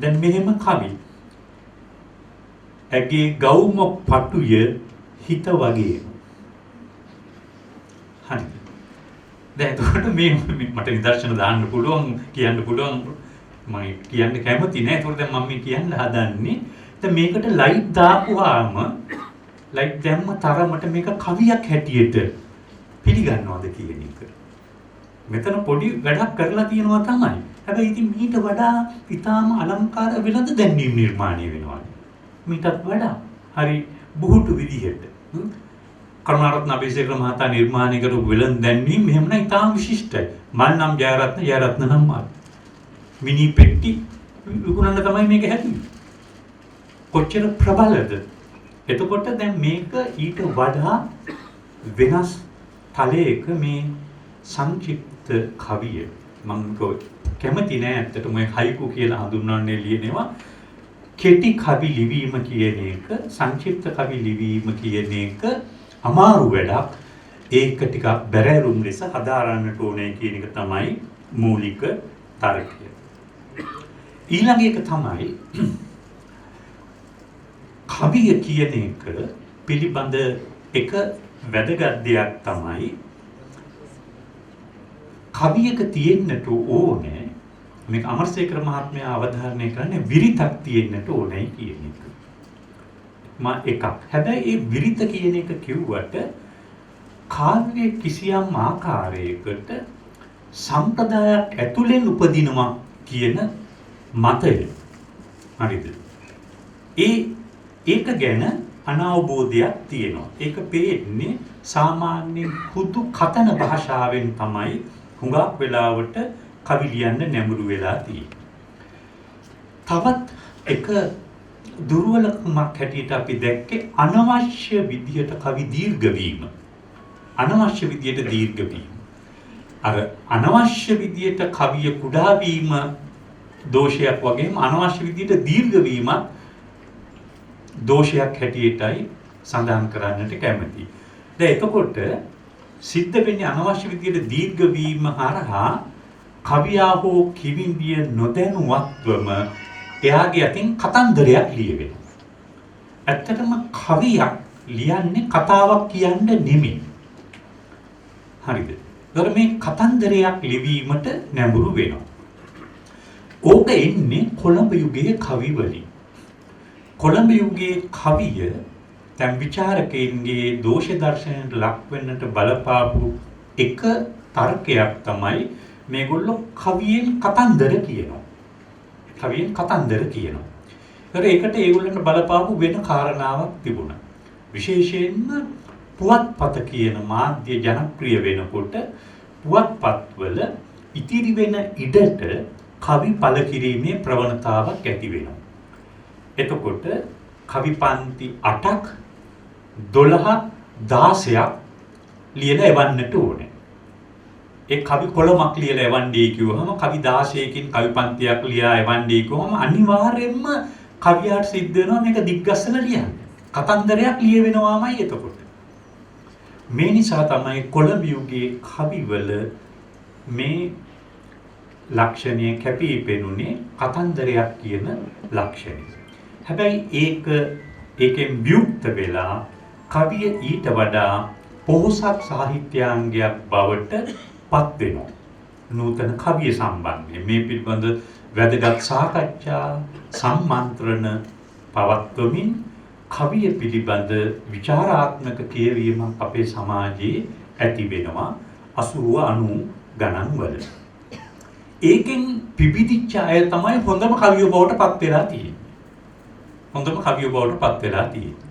දැන් මෙහෙම කවි. ඇගේ ගෞම පටුය හිත වගේ. හරිද? දැන් එතකොට මේ මට නිදර්ශන දාන්න පුළුවන් කියන්න පුළුවන් මම කියන්නේ කැමති නෑ. ඒකට දැන් මම මේ කියන්න හදන්නේ දැන් මේකට ලයිට් දාපුවාම ලයිට් දැම්ම තරමට මේක කවියක් හැටියට පිළිගන්නවද කියන එක. මෙතන පොඩි වැඩක් කරලා තියෙනවා තමයි. හැබැයි ඉතින් මීට වඩා ඊටාම අලංකාර වෙලද දැන්වීම නිර්මාණය වෙනවා. මීටත් වඩා හරි බුහුටු විදිහට. කරුණාරත්න අබේසේකර මහතා නිර්මාණය කරපු වෙලඳ දැන්වීම මෙහෙම නම් ඊටාම විශිෂ්ටයි. මල් නම් ජයරත්න නම් මල්. මිනි පෙට්ටි විකුණන්න තමයි මේක හැදුවේ. කොච්චර ප්‍රබලද? එතකොට දැන් මේක ඊට වඩා වෙනස් තලයක මේ සංක්ෂිප්ත කවිය මම කැමති නෑ ඇත්තටම මේ හයිකු කියලා හඳුන්වන්නේ ලියනවා. කෙටි කවි ලිවීම කියන එක සංක්ෂිප්ත කවි ලිවීම කියන එක අමාරු වැඩක්. ඒක ටිකක් බැරෑරුම් ලෙස හදාරන්නට ඕනේ කියන එක තමයි මූලික තර්කය. ඊළඟ එක තමයි කවිය කියන එක පිළිබඳ එක වැදගත් දෙයක් තමයි කවියක තියෙන්නට ඕනේ මේක අමරසේකර මහත්මයා අවධාරණය කරන්නේ විරිතක් තියෙන්නට ඕනේ කියන එක. එකක්. හැබැයි ඒ විරිත කියන එක කිව්වට කාව්‍යයේ කිසියම් ආකාරයකට සම්ප්‍රදායක් ඇතුලෙන් උපදිනවා කියන මතය. හරිද? ඒක ගැන අනවබෝධයක් තියෙනවා. ඒක පේන්නේ සාමාන්‍යයෙන් හුදු කතන භාෂාවෙන් තමයි හුඟක් වෙලාවට කවි ලියන්න නැඹුරු වෙලා තියෙන්නේ. තවත් එක දුර්වලකමක් හැටියට අපි දැක්කේ අනවශ්‍ය විදියට කවි දීර්ඝ වීම. අනවශ්‍ය විදියට දීර්ඝ වීම. අර අනවශ්‍ය විදියට කවිය කුඩා වීම දෝෂයක් වගේම අනවශ්‍ය විදියට දීර්ඝ වීමත් දෝෂයක් හැටියටයි සඳහන් කරන්නට කැමතියි. දැන් එතකොට සිද්ධ වෙන්නේ අනවශ්‍ය විදියට දීර්ඝ වීම හරහා කවියා හෝ කිවිඳිය නොදැනුවත්වම එයාගේ අතින් කතන්දරයක් ලියවෙනවා. ඇත්තටම කවියක් ලියන්නේ කතාවක් කියන්න නෙමෙයි. හරිද? ඒතර මේ කතන්දරයක් ලිවීමට නැඹුරු වෙනවා. ඕක එන්නේ කොළඹ යුගයේ කවි වලින්. කොළඹ යුගයේ කවිය දැන් විචාරකයන්ගේ දෝෂ දර්ශනයට ලක් වෙන්නට බලපාපු එක තර්කයක් තමයි මේගොල්ලෝ කවියෙන් කතන්දර කියනවා. කවියෙන් කතන්දර කියනවා. ඒකට ඒගොල්ලන්ට බලපාපු වෙන කාරණාවක් තිබුණා. විශේෂයෙන්ම පුවත්පත කියන මාධ්‍ය ජනප්‍රිය වෙනකොට පුවත්පත්වල ඉතිරි වෙන ඉඩට කවි පළ කිරීමේ ප්‍රවණතාවක් ඇති වෙනවා. එතකොට කවි පන්ති 8ක් 12ක් 16ක් ලියලා එවන්නට ඕනේ. ඒ කවි කොළමක් ලියලා එවන්නේ කිව්වම කවි 16කින් කවි පන්තියක් ලියා එවන්නේ කිව්වම අනිවාර්යයෙන්ම කවියාට සිද්ධ වෙනවා මේක දිග්ගස්සලා ලියන්න. කතන්දරයක් ලියවෙනවාමයි එතකොට. මේ නිසා තමයි කොළඹ යුගයේ කවිවල මේ ලක්ෂණය කැපී පෙනුනේ කතන්දරයක් කියන ලක්ෂණය. හැබැයි ඒකෙන් වියුක්ත වෙලා කවිය ඊට වඩා පොහොසත් සාහිත්‍යාංගයක් බවට පත් වෙනවා. නූතන කවිය සම්බන්ධයෙන් මේ පිළිබඳ වැදගත් සාකච්ඡා සම්මන්ත්‍රණ පවත්වමින් කවිය පිළිබඳ විචාරාත්මක කියවීමක් අපේ සමාජයේ ඇති වෙනවා 80 90 ගණන් වල. ඒකෙන් පිබිදිච්ච අය තමයි හොඳම කවියෝ බවට පත් වෙලා තියෙන්නේ. හොඳම කවියෝ බවට පත් වෙලා තියෙන්නේ.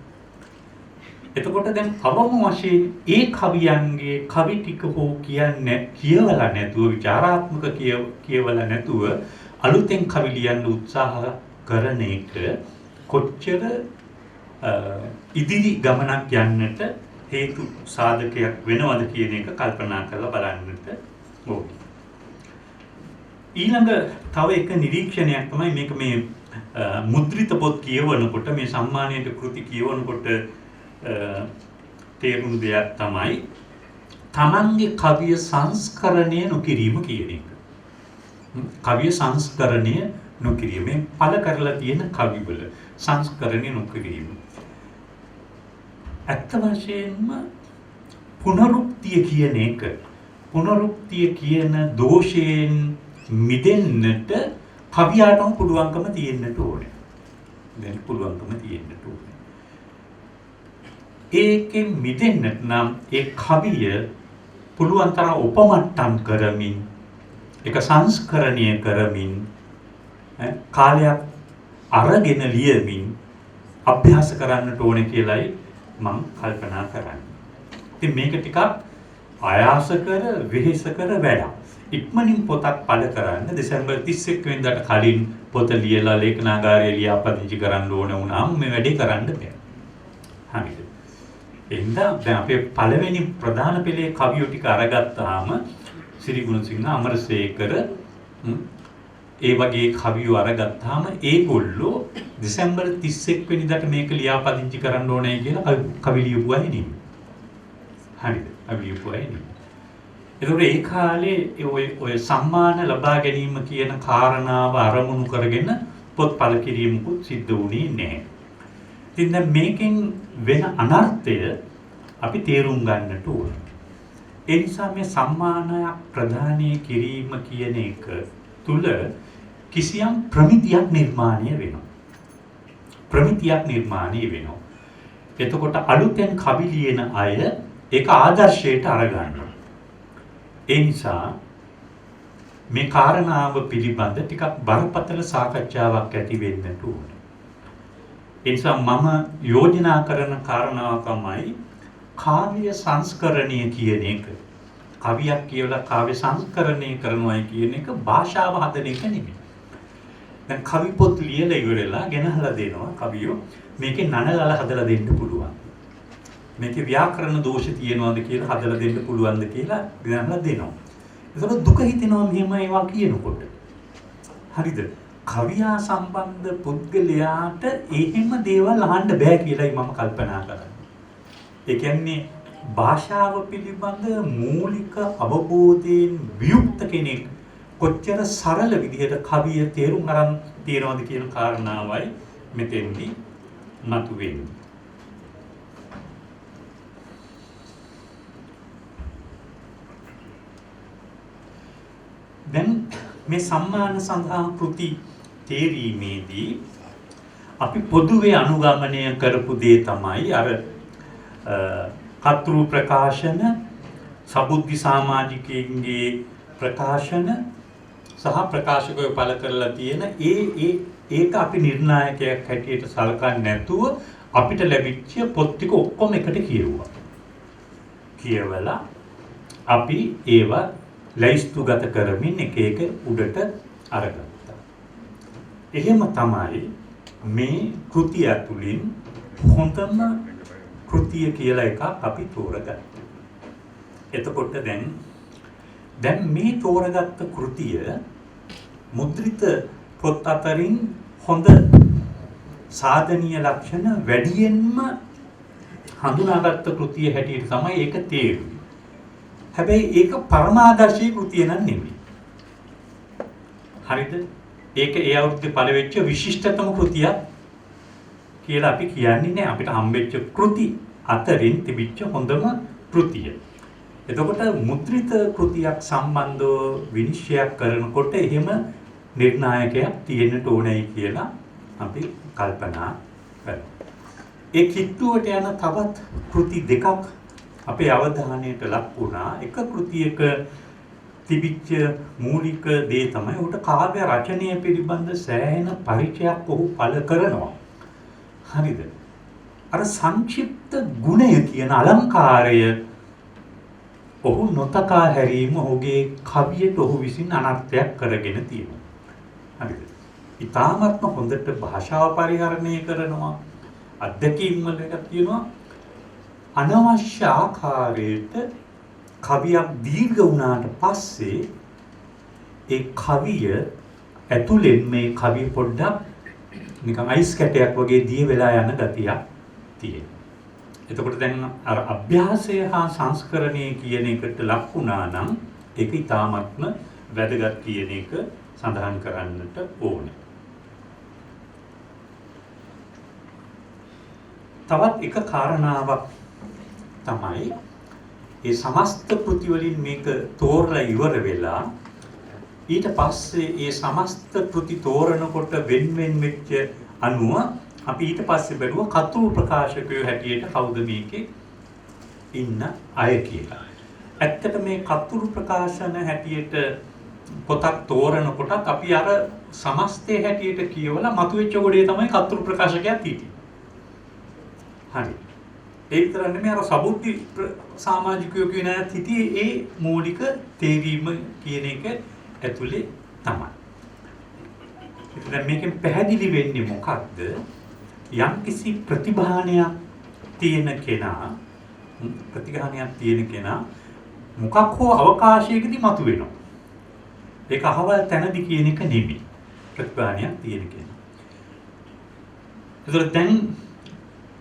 එතකොට දැන් අවම වශයෙන් ඒ කවියන්ගේ කවි ටික හෝ කියන්නේ කියවලා නැතුව විචාරාත්මක කියවලා නැතුව අලුතෙන් කවි ලියන්න උත්සාහ කරන එක කොච්චර ඉදිරි ගමනක් යන්නට හේතු සාධකයක් වෙනවද කියන එක කල්පනා කරලා බලන්නට ඕනේ. ඊළඟ තව එක නිරීක්ෂණයක් තමයි මේක මේ මුද්‍රිත පොත් කියවනකොට මේ සම්මානීය කෘති කියවනකොට තේරුණු දෙයක් තමයි තමන්ගේ කවිය සංස්කරණය නොකිරීම කියන එක. කවිය සංස්කරණය නොකිරීම පළ කරලා තියෙන කවිවල සංස්කරණය නොකිරීම. ඇත්ත වශයෙන්ම පුනරුක්තිය කියන එක පුනරුක්තිය කියන දෝෂයෙන් මිදෙන්නට කවියාටම පුළුවන්කම තියෙන්නට ඕනේ. දැන් පුළුවන්කම තියෙන්නට ඕනේ. ඒකෙන් මිදෙන්නට නම් ඒ කවිය පුළුවන් තරම් උපමට්ටම් කරමින් ඒක සංස්කරණය කරමින් කාලයක් අරගෙන ලියමින් අභ්‍යාස කරන්නට ඕනේ කියලායි මම කල්පනා කරන්නේ. ඉතින් මේක ටිකක් ආයාස කර වෙහෙස කර වැඩක්. ඉක්මනින් පොතක් පළ කරන්න දෙසැම්බර් 31 වෙනිදාට කලින් පොත ලියලා ලේඛනාගාරයේ ලියාපදිංචි කරන්න ඕන වුණාම මේ වැඩේ කරන්න බෑ. හරිද? එහෙනම් දැන් අපේ පළවෙනි ප්‍රධාන පෙළේ කවියෝ ටික අරගත්තාම සිරිගුණසිංහ අමරසේකර ඒ වගේ කවියෝ අරගත්තාම ඒගොල්ලෝ දෙසැම්බර් 31 වෙනිදාට මේක ලියාපදිංචි කරන්න ඕනේ කියලා කවි ලියපු අය නෙමෙයි. හරිද? කවි ලියපු අය නෙමෙයි. ඒතකොට ඒ කාලේ ඔය සම්මාන ලබා ගැනීම කියන කාරණාව අරමුණු කරගෙන පොත් පළ කිරීමකුත් සිද්ධ වුණේ නැහැ. ඉතින් දැන් මේකෙන් වෙන අනර්ථය අපි තේරුම් ගන්නට ඕන. ඒ නිසා මේ සම්මානයක් ප්‍රදානය කිරීම කියන එක තුල කිසියම් ප්‍රමිතියක් නිර්මාණය වෙනවා. ප්‍රමිතියක් නිර්මාණය වෙනවා. එතකොට අලුතෙන් කවි ලියන අය ඒක ආදර්ශයට අරගන්නවා. ඒ නිසා මේ කාරණාව පිළිබඳ ටිකක් බරපතල සාකච්ඡාවක් ඇති වෙන්නට ඕන. ඒ නිසා මම යෝජනා කරන කාරණාව තමයි කාව්‍ය සංස්කරණය කියන එක. කවියක් කියලා කාව්‍ය සංස්කරණය කරනවා කියන එක භාෂාව හදන එක නෙමෙයි. දැන් කවි පොත් ලියලා ඉවරලා ගෙනහලා දෙනවා කවියෝ මේකේ නනලල හදලා දෙන්න පුළුවන්. මේකේ ව්‍යාකරණ දෝෂ තියෙනවද කියලා හදලා දෙන්න පුළුවන්ද කියලා ගෙනහලා දෙනවා. ඒකට දුක හිතෙනවා මෙහෙම ඒවා කියනකොට. හරිද? කවියා සම්බන්ධ පුද්ගලයාට එහෙම දේවල් අහන්න බෑ කියලායි මම කල්පනා කරන්නේ. ඒ කියන්නේ භාෂාව පිළිබඳ මූලික අවබෝධයෙන් වියුක්ත කෙනෙක් කොච්චර සරල විදිහට කවිය තේරුම් ගන්න තියනවද කියන කාරණාවයි මෙතෙන්දී මතුවෙන්නේ. දැන් මේ සම්මාන සඳහා කෘති තේරීමේදී අපි පොදුවේ අනුගමනය කරපු දේ තමයි අර කතෘ ප්‍රකාශන සබුද්ධි සමාජිකයන්ගේ ප්‍රකාශන සහ ප්‍රකාශකයෝ පළ කරලා තියෙන ඒක අපි නිර්ණායකයක් හැටියට සලකන්නේ නැතුව අපිට ලැබිච්ච පොත් ටික ඔක්කොම එකට කියවුවා. කියවලා අපි ඒවා ලයිස්තුගත කරමින් එක එක උඩට අරගත්තා. එහෙම තමයි මේ කෘතිය තුලින් හොඳම කෘතිය කියලා එකක් අපි තෝරගත්තා. එතකොට දැන් මේ තෝරගත්ත කෘතිය මුද්‍රිත පොත් අතරින් හොඳ සාධනීය ලක්ෂණ වැඩියෙන්ම හඳුනාගත්ත කෘතිය හැටියට තමයි ඒක තේරුනේ. හැබැයි ඒක පරමාදර්ශී කෘතිය නන් නෙමෙයි. හරිද? ඒක ඒ අවුරුද්දේ පළ වෙච්ච විශිෂ්ටතම කෘතියක් කියලා අපි කියන්නේ නැහැ. අපිට හම්බෙච්ච කෘති අතරින් තිබිච්ච හොඳම කෘතිය. එතකොට මුද්‍රිත කෘතියක් සම්බන්ධව විනිශ්චයක් කරනකොට එහෙම නිර්ණායකයක් තියෙන්නට ඕනේ කියලා අපි කල්පනා කරනවා. ඒ කිට්ටුවට යන තවත් කෘති දෙකක් අපේ අවධානයට ලක් වුණා. එක කෘතියක තිබිච්ච මූලික දේ තමයි උට කාව්‍ය රචනය පිළිබඳ සෑහෙන පරිචයක් ඔහු පළ කරනවා. හරිද? අර සංක්ෂිප්ත ගුණය කියන අලංකාරය ඔහු නොතකා හැරීම ඔහුගේ කවියට ඔහු විසින් අනර්ථයක් කරගෙන තියෙනවා. හරිද? ඊටාත්ම හොඳට භාෂාව පරිහරණය කරනවා. අධ්‍යක්ීම් වල එකක් තියෙනවා. අනවශ්‍ය ආකාරයට කවියක් දීර්ඝ වුණාට පස්සේ ඒ කවිය ඇතුළෙන් මේ කවිය පොඩ්ඩක් නිකන් අයිස් කැටයක් වගේ දිය වෙලා යන ගතියක් තියෙනවා. එතකොට දැන් අර අභ්‍යාසය හා සංස්කරණය කියන එකට ලක් වුණා නම් ඒක ඊටාත්ම වැදගත් කියන එක සඳහන් කරන්නට ඕනේ. තවත් එක කාරණාවක් තමයි ඒ සමස්ත කෘති වලින් මේක තෝරලා ඉවර වෙලා ඊට පස්සේ ඒ සමස්ත කෘති තෝරනකොට වෙන් වෙච්ච අනුව අපි ඊට පස්සේ බැලුවා කතුරු ප්‍රකාශකයෝ හැටියට කවුද මේකේ ඉන්න අය කියලා. ඇත්තට මේ කතුරු ප්‍රකාශන හැටියට පොතක් තෝරනකොටත් අපි අර සමස්තයේ හැටියට කියවලා මතුවෙච්ච ගොඩේ තමයි කතුරු ප්‍රකාශකයා තියෙන්නේ. හරි. ඒ විතර නෙමෙයි අර සබුද්ධි සමාජිකයෝ කියන අයත් හිටියේ ඒ මූලික තේරීම කියන එක ඇතුලේ තමයි. ඒත් මේකෙන් පැහැදිලි වෙන්නේ මොකක්ද? යම්කිසි ප්‍රතිභානයක් තියෙන කෙනා මොකක් හෝ අවකාශයකදී මතුවෙනවා. ඒක අහවල් තැනදී කියන එක නෙමෙයි. ප්‍රතිභානයක් තියෙන කෙනා. ඒතර දැන්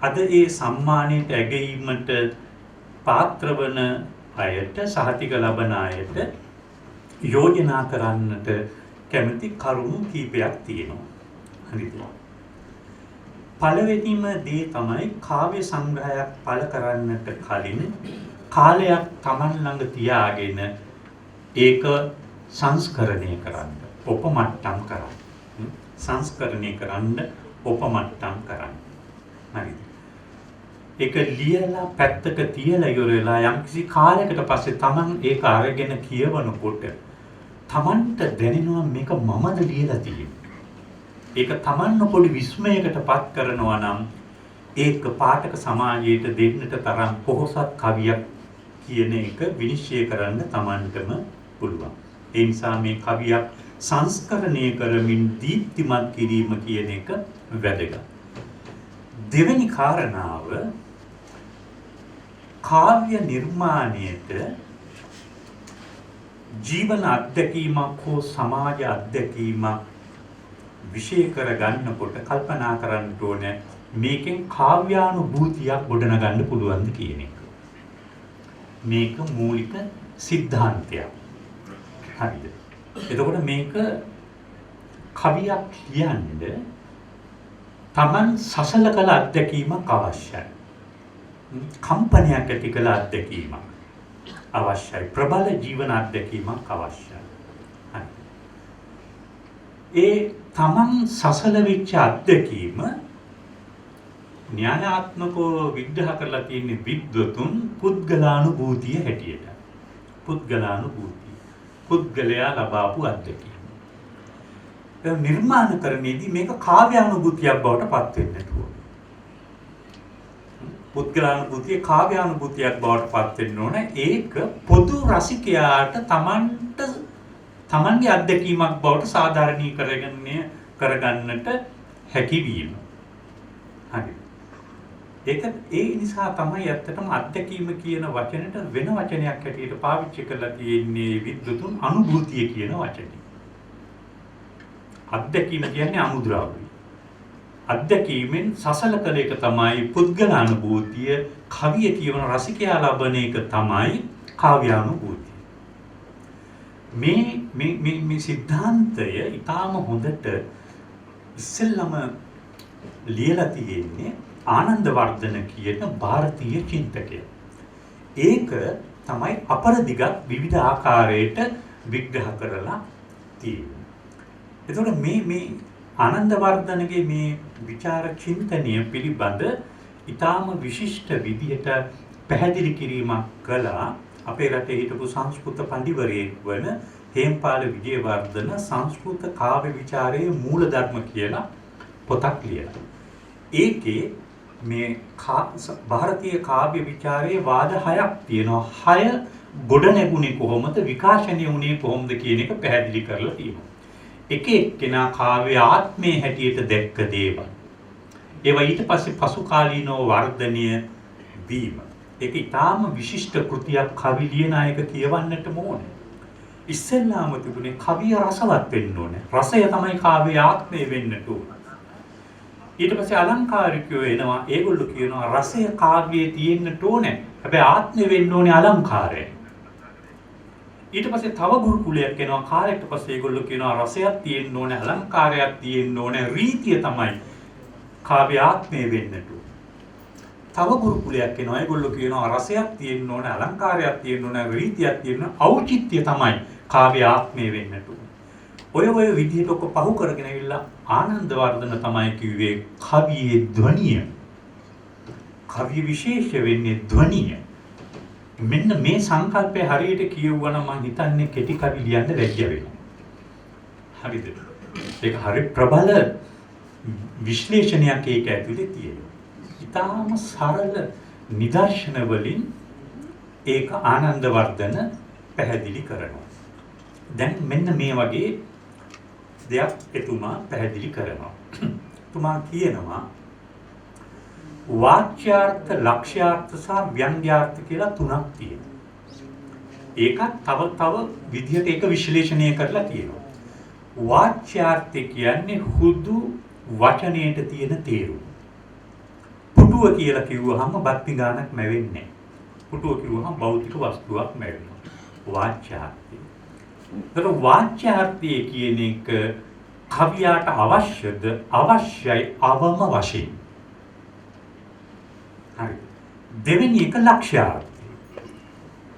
අද ඒ සම්මානයට ඇගීමට පාත්‍ර වන අයට සහතික ලබන අයට යෝජනා කරන්නට කැමති කරුණු කීපයක් තියෙනවා. හරිද? පළවෙනිම දේ තමයි කාව්‍ය සංග්‍රහයක් පළ කරන්නට කලින් කාලයක් Taman ළඟ තියාගෙන ඒක සංස්කරණය කරන්න, උපමට්ටම් කරන්න. සංස්කරණය කරන්න, උපමට්ටම් කරන්න. හරිද? ඒක ලියලා පැත්තක තියලා ඉවරලා යම්කිසි කාලයකට පස්සේ Taman ඒක අරගෙන කියවනකොට Tamanට දැනෙනවා මේක මමද ලියලා තියෙන්නේ. ඒක Tamanව පොඩි විස්මයකට පත් කරනවා නම් ඒක පාඨක සමාජයට දෙන්නට තරම් පොහොසත් කවියක් කියන එක විනිශ්චය කරන්න Tamanටම පුළුවන්. ඒ නිසා මේ කවියක් සංස්කරණය කරමින් දීප්තිමත් කිරීම කියන එක වැදගත්. දෙවෙනි කාරණාව කාව්‍ය නිර්මාණයට ජීවන අත්දැකීමක් හෝ සමාජ අත්දැකීමක් විශේෂ කරගන්නකොට කල්පනා කරන්න ඕනේ මේකෙන් කාව්‍යානුභූතියක් ගොඩනගන්න පුළුවන්ද කියන එක. මේක මූලික સિદ્ધාන්තයක්. හරිද? එතකොට මේක කවියක් කියන්නේ Taman සසල කළ අත්දැකීමක් අවශ්‍යයි. කම්පනයක් ඇති කළ අත්දැකීමක් අවශ්‍යයි. ප්‍රබල ජීවන අත්දැකීමක් අවශ්‍යයි. ඒ Taman සසල වෙච්ච අත්දැකීම ඥානාත්මකව විග්‍රහ කරලා තියෙන විද්වතුන් පුද්ගලානුභූතිය හැටියට. පුද්ගලානුභූතිය. පුද්ගලයා ලබාපු අත්දැකීම. නිර්මාණකරණයේදී මේක කාව්‍යානුභූතියක් බවට පත් වෙන්නට ඕන. පුද්ගලානුභූතිය කාව්‍යානුභූතියක් බවට පත් වෙන්න ඕන. ඒක පොදු රසිකයාට තමන්ගේ අත්දැකීමක් බවට සාධාරණීකරණය කරගන්නට හැකියවීම. හරි. ඒ නිසා තමයි ඇත්තටම අත්දැකීම කියන වචනෙට වෙන වචනයක් හැටියට පාවිච්චි කරලා තියෙන්නේ විද්වතුන් අනුභූතිය කියන වචනේ. අත්දැකීම කියන්නේ අමුද්‍රව්‍ය. අත්දැකීමෙන් සසල කළ එක තමයි පුද්ගලානුභූතිය. කවිය කියවන රසිකයා ලබන එක තමයි කාව්‍යානුභූතිය. මේ સિદ્ધාන්තය ඊටාම හොඳට ඉස්සෙල්ලම ලියලා තියෙන්නේ ආනන්දවර්ධන කියන ಭಾರತೀಯ චින්තකයා. ඒක තමයි අපරදිගත් විවිධ ආකාරයට විග්‍රහ කරලා තියෙන්නේ. එතකොට මේ ආනන්දවර්ධනගේ මේ විචාර චින්තනය පිළිබඳ ඊටාම විශිෂ්ට විදිහට පැහැදිලි කිරීමක් කළා අපේ රටේ හිටපු සංස්කෘත පඬිවරයෙක් වන හේම්පාල විජේවර්ධන සංස්කෘත කාව්‍ය විචාරයේ මූලධර්ම කියලා පොතක් ලියලා. ඒකේ මේ ಭಾರತೀಯ කාව්‍ය විචාරයේ වාද 6ක් තියෙනවා. 6 ගොඩ නැගුණේ කොහොමද, විකාශනය වුණේ කොහොමද කියන එක පැහැදිලි කරලා තියෙනවා. එක එක්කෙනා කාව්‍ය ආත්මයේ හැටියට දැක්ක දේවල්. ඒවා ඊට පස්සේ පසු කාලීනව වර්ධනය වීම. ඒක ඊටාම විශිෂ්ට කෘතියක් කවි ලියන අයක කියවන්නට ඕනේ. ඉස්සෙල්ලාම තිබුණේ කවිය රසවත් වෙන්න ඕනේ. රසය තමයි කාව්‍ය ආත්මය වෙන්නට ඕනේ. ඊට පස්සේ අලංකාරිකයෝ එනවා. ඒගොල්ලෝ කියනවා රසය කාව්‍යයේ තියෙන්නට ඕනේ. හැබැයි ආත්මය වෙන්න ඕනේ අලංකාරය. ඊට පස්සේ තව ගුරුකුලයක් එනවා. කාලයකට පස්සේ ඒගොල්ලෝ කියනවා රසයක් තියෙන්න ඕනේ, අලංකාරයක් තියෙන්න ඕනේ, රීතිය තමයි කාව්‍ය ආත්මය වෙන්නට ඕනේ. තව ගුරුකුලයක් එනවා. ඒගොල්ලෝ කියනවා රසයක් තියෙන්න ඕනේ, අලංකාරයක් තියෙන්න ඕනේ, රීතියක් තියෙන්න ඕනේ, ඖචිත්‍ය තමයි කාව්‍ය ආත්මය වෙන්නට ඕනේ. ඔය විදිහට ඔක පහු කරගෙන ඇවිල්ලා ආනන්දවර්ධන තමයි කිව්වේ කවියේ ධ්වනිය. කවිය විශේෂ වෙන්නේ ධ්වනිය. මෙන්න මේ සංකල්පය හරියට කියවුවනම් මම හිතන්නේ කෙටි කවි ලියන්න ලැජ්ජ වෙනවා. හරිද? ඒක හරි ප්‍රබල විශ්ලේෂණයක් ඒක ඇතුලේ තියෙනවා. ඊටාම සරල නිදර්ශන වලින් ඒක ආනන්දවර්ධන පැහැදිලි කරනවා. දැන් මෙන්න මේ වගේ දෙයක් එතුමා පැහැදිලි කරනවා. එතුමා කියනවා වාච්‍යාර්ථ, ලක්ෂ්‍යාර්ථ සහ ව්‍යංග්‍යාර්ථ කියලා තුනක් තියෙනවා. ඒකත් තව විදිහට ඒක විශ්ලේෂණය කරලා තියෙනවා. වාච්‍යාර්ථය කියන්නේ හුදු වචනයට තියෙන තේරුම. පුටුව කියලා කිව්වහම බත් පිඟානක් මැවෙන්නේ නැහැ. පුටුව කිව්වහම භෞතික වස්තුවක් මැවෙනවා. වාච්‍යාර්ථය. ඒතර වාච්‍යාර්ථය කියන එක කවියාට අවශ්‍යද? අවශ්‍යයි අවම වශයෙන්. හරි. දෙවෙනි එක ලක්ෂ්‍යාර්ථය.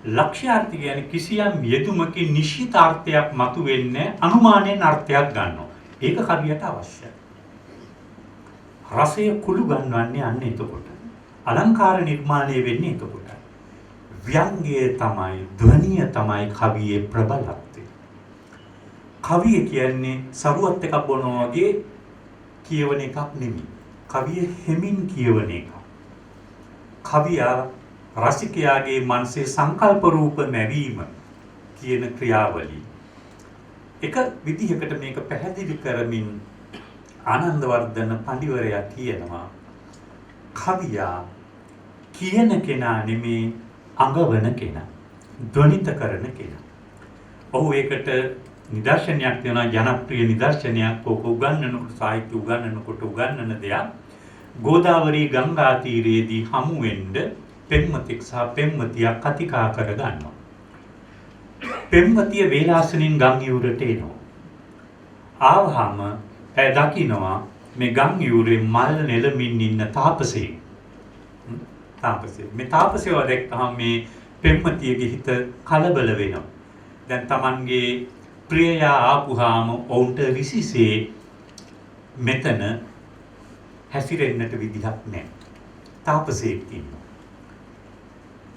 ලක්ෂ්‍යාර්ථය කියන්නේ කිසියම් යෙදුමකින් නිශ්චිතාර්ථයක් මතුවෙන්නේ අනුමානයෙන් අර්ථයක් ගන්නවා. ඒක කවියට අවශ්‍යයි. රසය කුළු ගන්නවන්නේ අන්න එතකොට. අලංකාර නිර්මාණය වෙන්නේ එතකොට. ව්‍යංගය තමයි, ධ්වනිය තමයි කවියේ ප්‍රබලත්වය. කවිය කියන්නේ සරුවත් එකක් බොනවා වගේ කියවන එකක් නෙමෙයි. කවිය හෙමින් කියවන එකක්. කවියා රසිකයාගේ මනසේ සංකල්ප රූප මැවීම කියන ක්‍රියාවලිය. එක විදිහකට මේක පැහැදිලි කරමින් ආනන්දවර්ධන පඬිවරයා කියනවා කවියා කියන කෙනා නෙමේ අඟවන කෙනා, ධ්වනිත කරන කෙනා. ඔහු ඒකට නිදර්ශනයක් දෙනවා, ජනප්‍රිය නිදර්ශනයක්. ඔක උගන්වනකොට, සාහිත්‍ය උගන්වනකොට උගන්වන දෙයක්. ගෝදාවරී ගංගා තීරයේදී හමු වෙන්න පෙම්වතෙක් සහ පෙම්වතියක් කතිකා කර ගන්නවා. පෙම්වතිය වේලාසනින් ගම් යුරට එනවා. ආවහම ඇය දකිනවා මේ ගම් යුරේ මල් නෙලමින් ඉන්න තාපසයෙක්. මේ තාපසයව දැක්කහම මේ පෙම්වතියගේ හිත කලබල වෙනවා. දැන් Tamanගේ ප්‍රියයා ආපුහාම ඔවුන්ට විසිසේ මෙතන හැසිරෙන්නට විදිහක් නැහැ. තාපසයෙක් ඉන්නවා.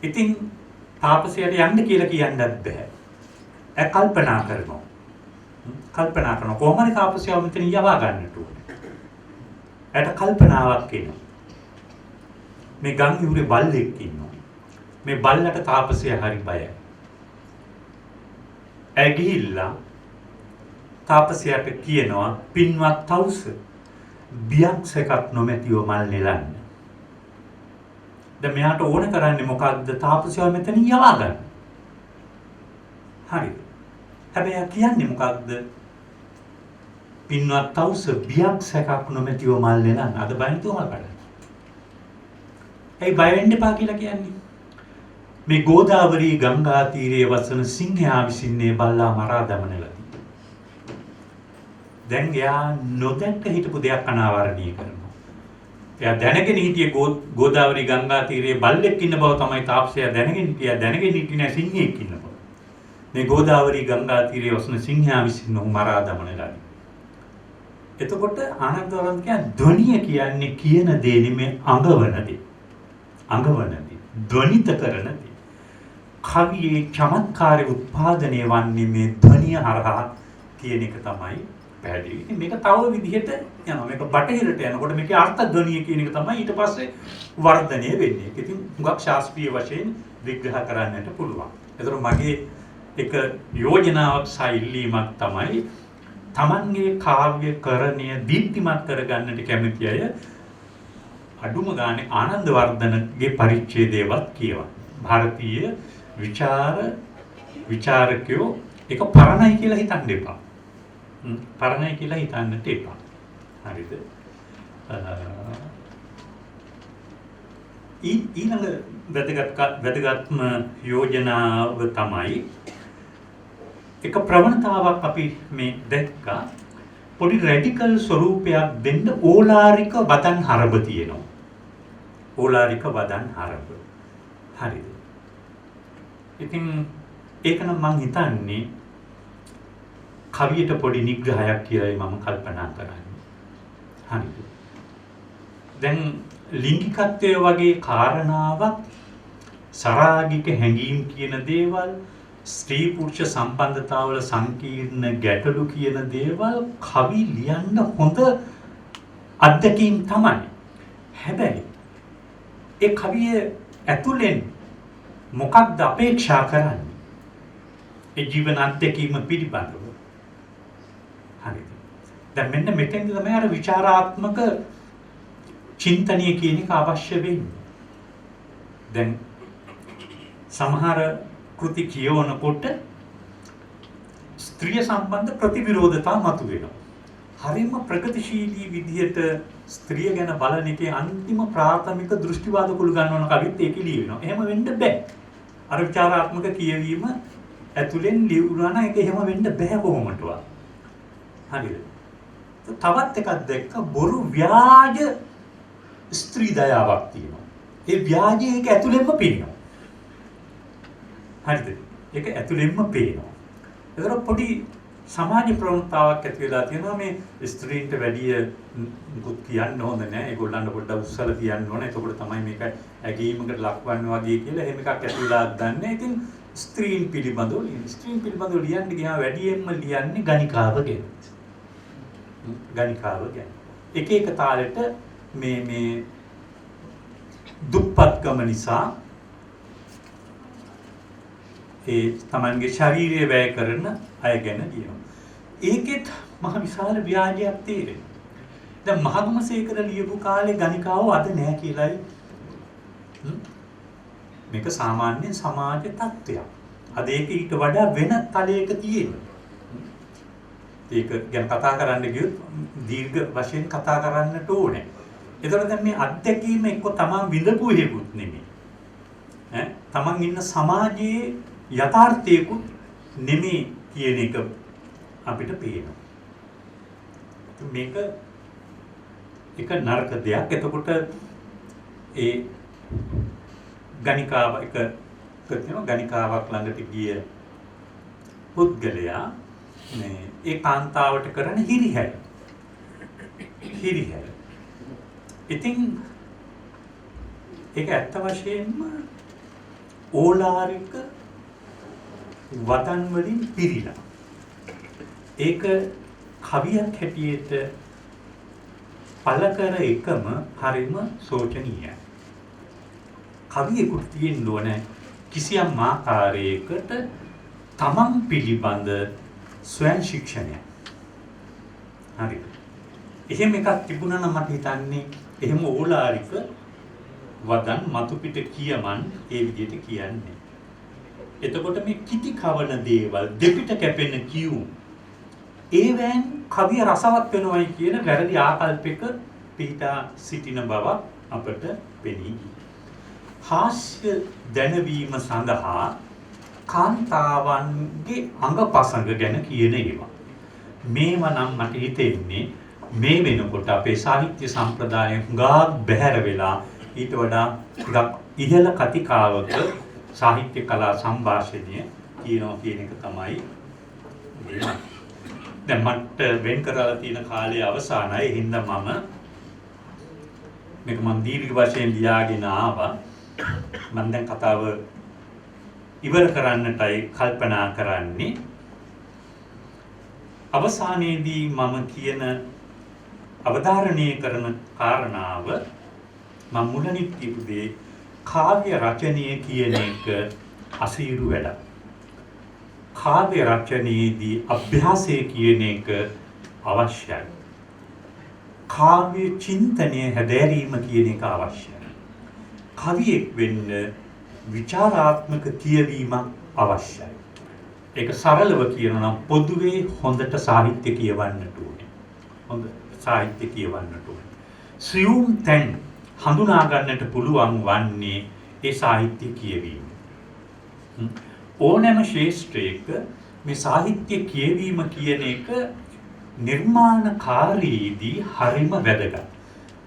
ඉතින් තාපසයට යන්න කියලා කියන්නත් බෑ. ඇය කල්පනා කරනවා. කොහොම හරි තාපසයව මෙතන යවා ගන්නට ඕනේ. ඇයට කල්පනාවක් එනවා. මේ ගම් යුරේ බල්ලෙක් ඉන්නවා. මේ බල්ලට තාපසය හරි බයයි. ඇය ගිහිල්ලා තාපසයාට කියනවා පින්වත් තවුස බියක් සැකක් නොමැතිව මල් නෙලන්න. දැන් මෙයාට ඕන කරන්නේ මොකක්ද? තාපසයව මෙතන යවා ගන්න. හරිද? හැබැයි කියන්නේ මොකක්ද? පින්වත් තවුස බියක් සැකක් නොමැතිව මල් නෙලන්න. අද බයින් තුමා කරන්නේ. ඒ බය වෙන්න එපා කියලා කියන්නේ. මේ ගෝදාවරී ගංගා තීරයේ වසන සිංහයා විසින්නේ බල්ලා මරා දමනලා. දැන් එයා නොදැක්ක හිටපු දෙයක් අනාවරණීය කරනවා. එයා දැනගෙන හිටියේ ගෝදාවරී ගංගා තීරයේ බල්ලෙක් ඉන්න බව තමයි තාපසයා දැනගෙන හිටියා. දැනගෙන හිටියේ නෑ සිංහෙක් ඉන්න බව. මේ ගෝදාවරී ගංගා තීරයේ වසන සිංහයා විසින් උන් මරා දමනලා. එතකොට ආනන්දවර්ධන කියන්නේ ධ්වනිය කියන්නේ කියන දේ නෙමෙයි අඟවන දේ. අඟවන දේ, ධ්වනිත කරන දේ. කවියේ චමත්කාරී උත්පාදනය වන්නේ මේ ධ්වනිය හරහා කියන එක තමයි පැහැදිලි. ඉතින් මේක තව විදිහට යනවා. මේක බටහිරට යනකොට මේකේ අර්ථ ධ්වනිය කියන එක තමයි ඊට පස්සේ වර්ධනය වෙන්නේ. ඉතින් හුඟක් ශාස්ත්‍රීය වශයෙන් විග්‍රහ කරන්නට පුළුවන්. ඒතර මගේ එක යෝජනාවක් සහ ඉල්ලීමක් තමයි තමන්ගේ කාව්‍යකරණය දීප්තිමත් කරගන්නට කැමති අය අඩුම ගානේ ආනන්දවර්ධනගේ පරිච්ඡේදයවත් කියවන්න. ಭಾರತೀಯ විචාරකයෝ ඒක පරණයි කියලා හිතන්න එපා. පරණයි කියලා හිතන්නට එපා. හරිද? ඊළඟ වැදගත්ම යෝජනාව තමයි එක ප්‍රවණතාවක් අපි මේ දැක්කා. පොඩි රැඩිකල් ස්වරූපයක් දෙන්න ඕලාරික වදන් හරබ තියෙනවා. ඕලාරික වදන් හරබ. හරිද? ඉතින් ඒක නම් මං හිතන්නේ කවියට පොඩි නිග්‍රහයක් කියලායි මම කල්පනා කරන්නේ. හරිද? දැන් ලිංගිකත්වය වගේ කාරණාවක් සරාගික හැඟීම් කියන දේවල් ස්ත්‍රී පුරුෂ සම්බන්ධතාවල සංකීර්ණ ගැටලු කියන දේවල් කවි ලියන්න හොඳ අත්දැකීම් තමයි. හැබැයි ඒ කවිය ඇතුලෙන් මොකක්ද අපේක්ෂා කරන්නේ? ඒ ජීවන අත්දැකීම පිළිබඳව. හරිද? දැන් මෙන්න මෙතෙන්ද තමයි අර විචාරාත්මක චින්තනය කියන එක අවශ්‍ය වෙන්නේ. දැන් සමහර කෘති කියවනකොට ස්ත්‍රිය සම්බන්ධ ප්‍රතිවිරෝධතා මතුවෙනවා. හරිම ප්‍රගතිශීලී විදිහට ස්ත්‍රිය ගැන බලන එකේ අන්තිම ප්‍රාථමික දෘෂ්ටිවාද කුළු ගන්නවන කවිත් ඒකේ ලියවෙනවා. එහෙම වෙන්න බෑ. අර විචාරාත්මක කියවීම ඇතුලෙන් ලියුණා නම් ඒක එහෙම වෙන්න බෑ කොහොමදවත්. හරිද? තවත් එකක් දැක්ක බොරු ව්‍යාජ ස්ත්‍රී දයාවක් තියෙනවා. ඒ ව්‍යාජය ඒක ඇතුලෙන්ම පේනවා. හරිද? ඒක ඇතුලෙන්ම පේනවා. ඒතර පොඩි සමාජ ප්‍රවණතාවක් ඇති වෙලා තියෙනවා මේ ස්ත්‍රීන්ට වැඩිය මුකුත් කියන්න හොඳ නැහැ. ඒගොල්ලන්ට පොඩ්ඩක් උස්සලා කියන්න ඕනේ. එතකොට තමයි මේක ඇගීමකට ලක්වන්න වගේ කියලා එහෙම එකක් ඇති වෙලා දන්නේ. ඉතින් ස්ත්‍රීන් පිළිබඳව ලියන්න ගියා වැඩියෙන්ම ලියන්නේ ගණිකාව ගැන. ගණිකාව ගැන. එක තාලෙට මේ දුප්පත්කම නිසා ඒ තමන්ගේ ශරීරය වැය කරන අය ගැන කියනවා. ඒකෙත් මහ විශාල ව්‍යාජයක් තියෙනවා. දැන් මහගමසේකර ලියපු කාලේ ගණිකාව අද නැහැ කියලායි. මේක සාමාන්‍ය සමාජ තත්ත්වයක්. අද ඒක ඊට වඩා වෙන තලයක තියෙනවා. ඒක ගැන කතා කරන්න ගියොත් දීර්ඝ වශයෙන් කතා කරන්නට ඕනේ. ඒතර දැන් මේ අත්දැකීම එක්ක තමන් විඳපු හේකුත් නෙමෙයි. තමන් ඉන්න සමාජයේ යථාර්ථයකුත් නෙමෙයි කියන එක අපිට පේනවා. මේක එක නරක දෙයක්. එතකොට ඒ ගණිකාවක් ළඟට ගිය පුද්ගලයා මේ ඒ කාන්තාවට කරන හිරිහැර. ඉතින් ඒක ඇත්ත වශයෙන්ම ඕලාරික වදන් වලින් පිරීලා. ඒක කවියක් හැටියට පළ කර එකම හරිම සෝචනීයයි. කවියෙකුට තියෙන්න ඕනේ කිසියම් ආකාරයකට තමන් පිළිබඳ ස්වයං ශික්ෂණය. හරිද? එහෙම එකක් තිබුණා නම් මට හිතන්නේ එහෙම ඕලාරික වදන් මතු පිට කියමන් ඒ විදිහට කියන්නේ. එතකොට මේ කිති කවන දේවල් දෙපිට කැපෙන කියුම් ඒවෙන් කවිය රසවත් වෙනවයි කියන වැරදි ආකල්පයක පිටා සිටින බව අපට පෙනී. හාස්‍ය දැනවීම සඳහා කාන්තාවන්ගේ අංගපසංග ගැන කියන ඒවා. මේවා නම් මට හිතෙන්නේ මේ වෙනකොට අපේ සාහිත්‍ය සම්ප්‍රදායෙන් හුඟක් බැහැර වෙලා ඊට වඩා ටිකක් ඉහළ කතිකාවක සාහිත්‍ය කලා සංഭാෂණය කියනවා කියන එක තමයි මේ. දැන් මට වෙන් කරලා තියෙන කාලයේ අවසానයි. ඒ හින්දා මේක මම දීර්ඝ වශයෙන් ලියාගෙන ආවා. මම දැන් කතාව ඉවර කරන්නටයි කල්පනා කරන්නේ. අවසානයේදී මම කියන අවධාරණය කරන කාරණාව මම මුලින් කියපු දේ කාව්‍ය රචනය කියන එක අසීරු වැඩක්. කාව්‍ය රචනයේදී අභ්‍යාසය කියන එක අවශ්‍යයි. කාව්‍ය චින්තනය හැදෑරීම කියන එක අවශ්‍යයි. කවියෙක් වෙන්න විචාරාත්මක කියවීමක් අවශ්‍යයි. ඒක සරලව කියනවා නම් පොදුවේ හොඳට සාහිත්‍ය කියවන්නට ඕනේ. හොඳ සාහිත්‍ය කියවන්නට ඕනේ. සියුම් තැන් හඳුනා ගන්නට පුළුවන් වන්නේ ඒ සාහිත්‍ය කියවීම. ඕනෑම ශාස්ත්‍රයක මේ සාහිත්‍ය කියවීම කියන එක නිර්මාණකාරීදී හරිම වැදගත්.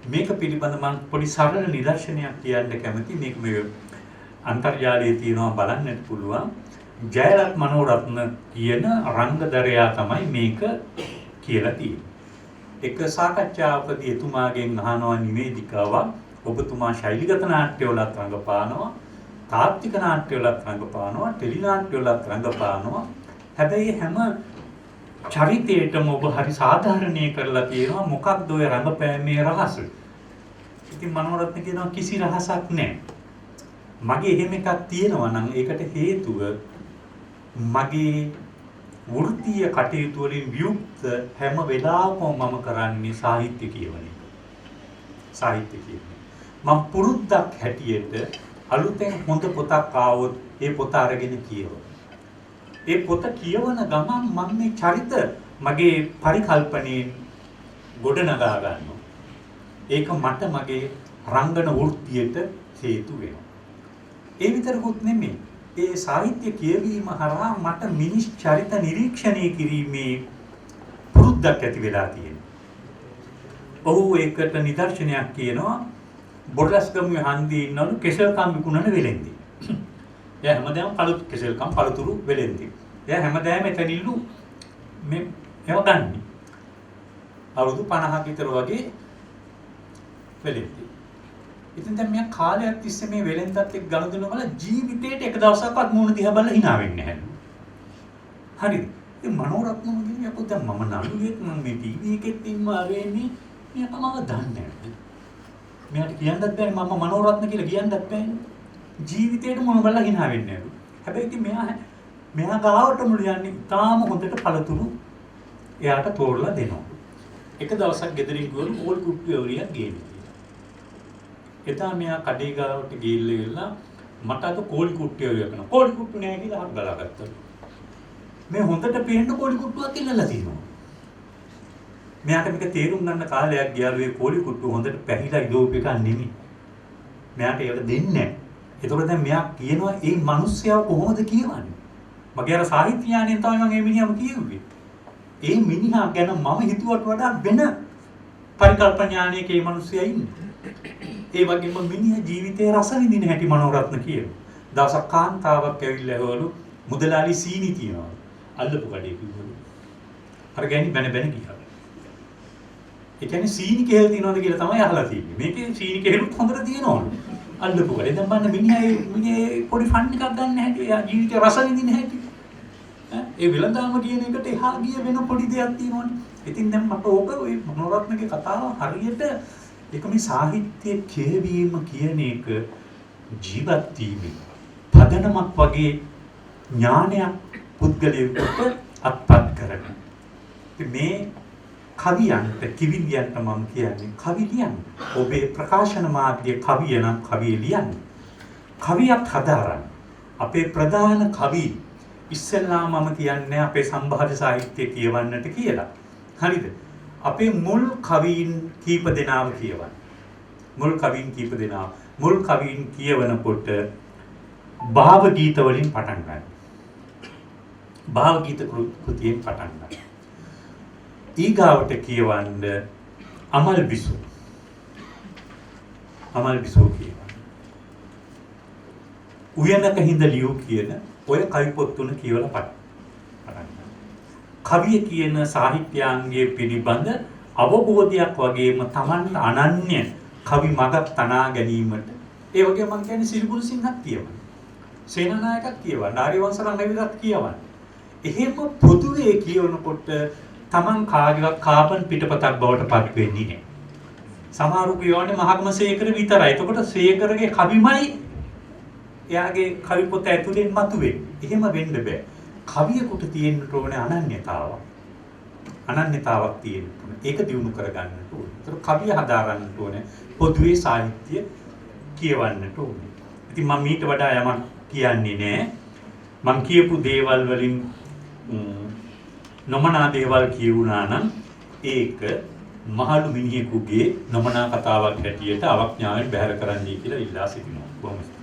මේක පිළිබඳව මම පොඩි සරල නිදර්ශනයක් කියන්න කැමතියි. මේක මේ අන්තර්ජාලයේ තියෙනවා බලන්නත් පුළුවන්. ජයලත් මනෝරත්න කියන රංගදරයා තමයි මේක කියලා තියෙන්නේ. එක සාකච්ඡාවකදී එතුමාගෙන් අහනවා නිවේදිකාවක් ඔබතුමා ශෛලිගත නාට්‍යවලත් රංගපානවා, තාත්වික නාට්‍යවලත් රංගපානවා, ටෙලි නාට්‍යවලත් රංගපානවා. හැබැයි හැම චරිතයකටම ඔබ හරි සාධාරණීය කරලා තියෙනවා මොකක්ද ඔය රංගපෑමේ රහස? ඉතින් මනෝරත්න කියනවා කිසි රහසක් නැහැ. මගේ එහෙම එකක් තියෙනවා නම් ඒකට හේතුව මගේ වෘත්තීය කටයුතු වලින් වියුක්ත හැම වෙලාවකම මම කරන්නේ සාහිත්‍ය කියවන එක. සාහිත්‍ය කියවන. මම පුරුද්දක් හැටියට අලුතෙන් හොඳ පොතක් ආවොත් ඒ පොත අරගෙන කියවන. ඒ පොත කියවන ගමන් මම මේ චරිත මගේ පරිකල්පනයෙන් ගොඩනගා ගන්නවා. ඒක මට මගේ රංගන වෘත්තියට හේතු වෙනවා. ඒ විතරකුත් නෙමෙයි. ඒ සාහිත්‍ය කියවීම හරහා මට මිනිස් චරිත නිරීක්ෂණය කිරීමේ පුරුද්දක් ඇති වෙලා තියෙනවා. ඔහු ඒකට නිදර්ශනයක් කියනවා බොරලස්ගමුවේ හන්දියේ ඉන්නලු කෙසෙල්කම් විකුණන වෙලෙන්දි. එයා හැමදාම කෙසෙල්කම් පළතුරු වෙලෙන්දි. එයා හැමදාම එතනින්ලු මේ ඒව ගන්න. අවුරුදු 50ක විතර වගේ වෙලෙන්දි. ඉතින් දැන් මෙයා කාලයක් තිස්සේ මේ වෙලෙන්දත් එක්ක ගනුදෙනු කළා ජීවිතේට එක දවසක්වත් මූණ දිහා බලලා hina වෙන්නේ නැහැ. හරිද? ඉතින් මනෝරත්නම කියන්නේ අපෝ දැන් මම නළුවෙක් මම මේ ටීවී එකෙත් ඉන්නවා වෙන්නේ මෙයා තමයි දන්නේ නැහැ. මෙයාට කියන්නත් බෑ මම මනෝරත්න කියලා කියන්නත් බෑනේ. ජීවිතේට මූණ බලලා hina වෙන්නේ නැහැ. හැබැයි ඉතින් මෙයා ගාවට මුළු යන්නේ තාම හොඳට පළතුරු එයාට තෝරලා දෙනවා. එක දවසක් ගෙදරින් ගිහුවලු ඕල් කුට්ටු එවරියක් ගේන්නේ. එදා මෙයා කඩේ ගාවට ගිහිල්ලා මට අද කෝලි කුට්ටිය යකනවා. කෝලි කුට්ටු නෑ කියලා හරි බලාගත්තා. මේ හොඳට පේන්න කෝලි කුට්ටුවක් ඉල්ලලා තියෙනවා. මෙයාට මේක තේරුම් ගන්න කාලයක් ගියාලු මේ කෝලි කුට්ටුව හොඳට පැහිලා ඉදෝප එකක් නෙමෙයි. මෙයාට ඒක දෙන්නේ නෑ. ඒතකොට දැන් මෙයා කියනවා මේ මිනිස්සයා කොහොමද කියවන්නේ? මගේ අර සාහිත්‍ය ඥාණයෙන් තමයි මම මේ මිනිහාම කියුවේ. ඒ මිනිහා ගැන මම හිතුවට වඩා වෙන පරිකල්පන ඥානයක මේ මිනිස්සයා ඉන්නේ. ඒ වගේම මිනිහ ජීවිතයේ රස විඳින හැටි මනෝරත්න කියනවා. දවසක් කාන්තාවක් ඇවිල්ලා ඇහවලු මුදලාලි සීනි තියනවා. අල්ලපු කඩේ කිව්වලු. අර ගෑණි බැන ගියා. ඒ කියන්නේ සීනි කේල් තියනවාද කියලා තමයි අහලා තියෙන්නේ. මේකේ සීනි කේලුත් හොඳට තියෙනවලු. අල්ලපු කඩේ. දැන් බලන්න මිනිහා පොඩි ෆන් එකක් ගන්න හැටි, එයා ජීවිතේ රස විඳින හැටි. ඒ විලඳාම කියන එකට එහා ගිය වෙන පොඩි දෙයක් තියෙනවනේ. ඉතින් දැන් මට ඕක ওই මනෝරත්නගේ කතාව හරියට ඒක මේ සාහිත්‍ය කියවීම කියන එක ජීවත් වීමේ පදනමක් වගේ ඥානයක් පුද්ගලයෙකුට අත්පත් කරගන්න. මේ කවියන්ට කිවිලියන්ට මම කියන්නේ කවි ලියන්න. ඔබේ ප්‍රකාශන මාධ්‍ය කවිය නම් කවිය ලියන්න. කවියක් හදාරන්න. අපේ ප්‍රධාන කවි ඉස්සෙල්ලා මම කියන්නේ අපේ සම්භාෂා සාහිත්‍ය කියවන්නට කියලා. හරිද? අපේ මුල් කවීන් කීප දෙනාම කියවන්න. මුල් කවීන් කීප දෙනා මුල් කවීන් කියවනකොට භාව ගීත වලින් පටන් ගන්න. භාව ගීත කෘතියෙන් පටන් ගන්න. ඊගාවට කියවන්න අමල් බිසෝ. අමල් බිසෝ කියවන්න. උයනක හිඳ ලියු කියන ඔය කවි පොත් තුන කියවලා පටන් ගන්න. කවිය කියන සාහිත්‍යාංගයේ පිළිබඳ අවබෝධයක් වගේම Taman අනන්‍ය කවි මගක් තනා ගැනීමට ඒ වගේම මම කියන්නේ සිරිගුරු සිංහත් කියවන්න. සේනානායකත් කියවන්න. ආර්යවංශ රණවිරත් කියවන්න. එහෙම පොදුවේ කියවනකොට Taman කාගේවත් කාබන් පිටපතක් බවට පත් වෙන්නේ නැහැ. සමහරු කියවන්නේ මහත්ම සේකර විතරයි. එතකොට සේකරගේ කවිමයි එයාගේ කවි පොත ඇතුලෙන් මතුවෙන්නේ. එහෙම වෙන්න බෑ. කවියෙකුට තියෙන්න ඕනේ අනන්‍යතාවක්. අනන්‍යතාවක් තියෙන්න ඕනේ. ඒක දිනු කරගන්න ඕනේ. ඒතර කවිය හදාරන්න ඕනේ. පොදුවේ සාහිත්‍ය කියවන්නට ඕනේ. ඉතින් මම ඊට වඩා යමක් කියන්නේ නෑ. මම කියපු දේවල් වලින් නොමනා දේවල් කියුණා නම් ඒක මහලු මිනිහෙකුගේ නොමනා කතාවක් හැටියට අවඥාවෙන් බැහැර කරන්නයි කියලා ඉල්ලා සිටිනවා. කොහොමද?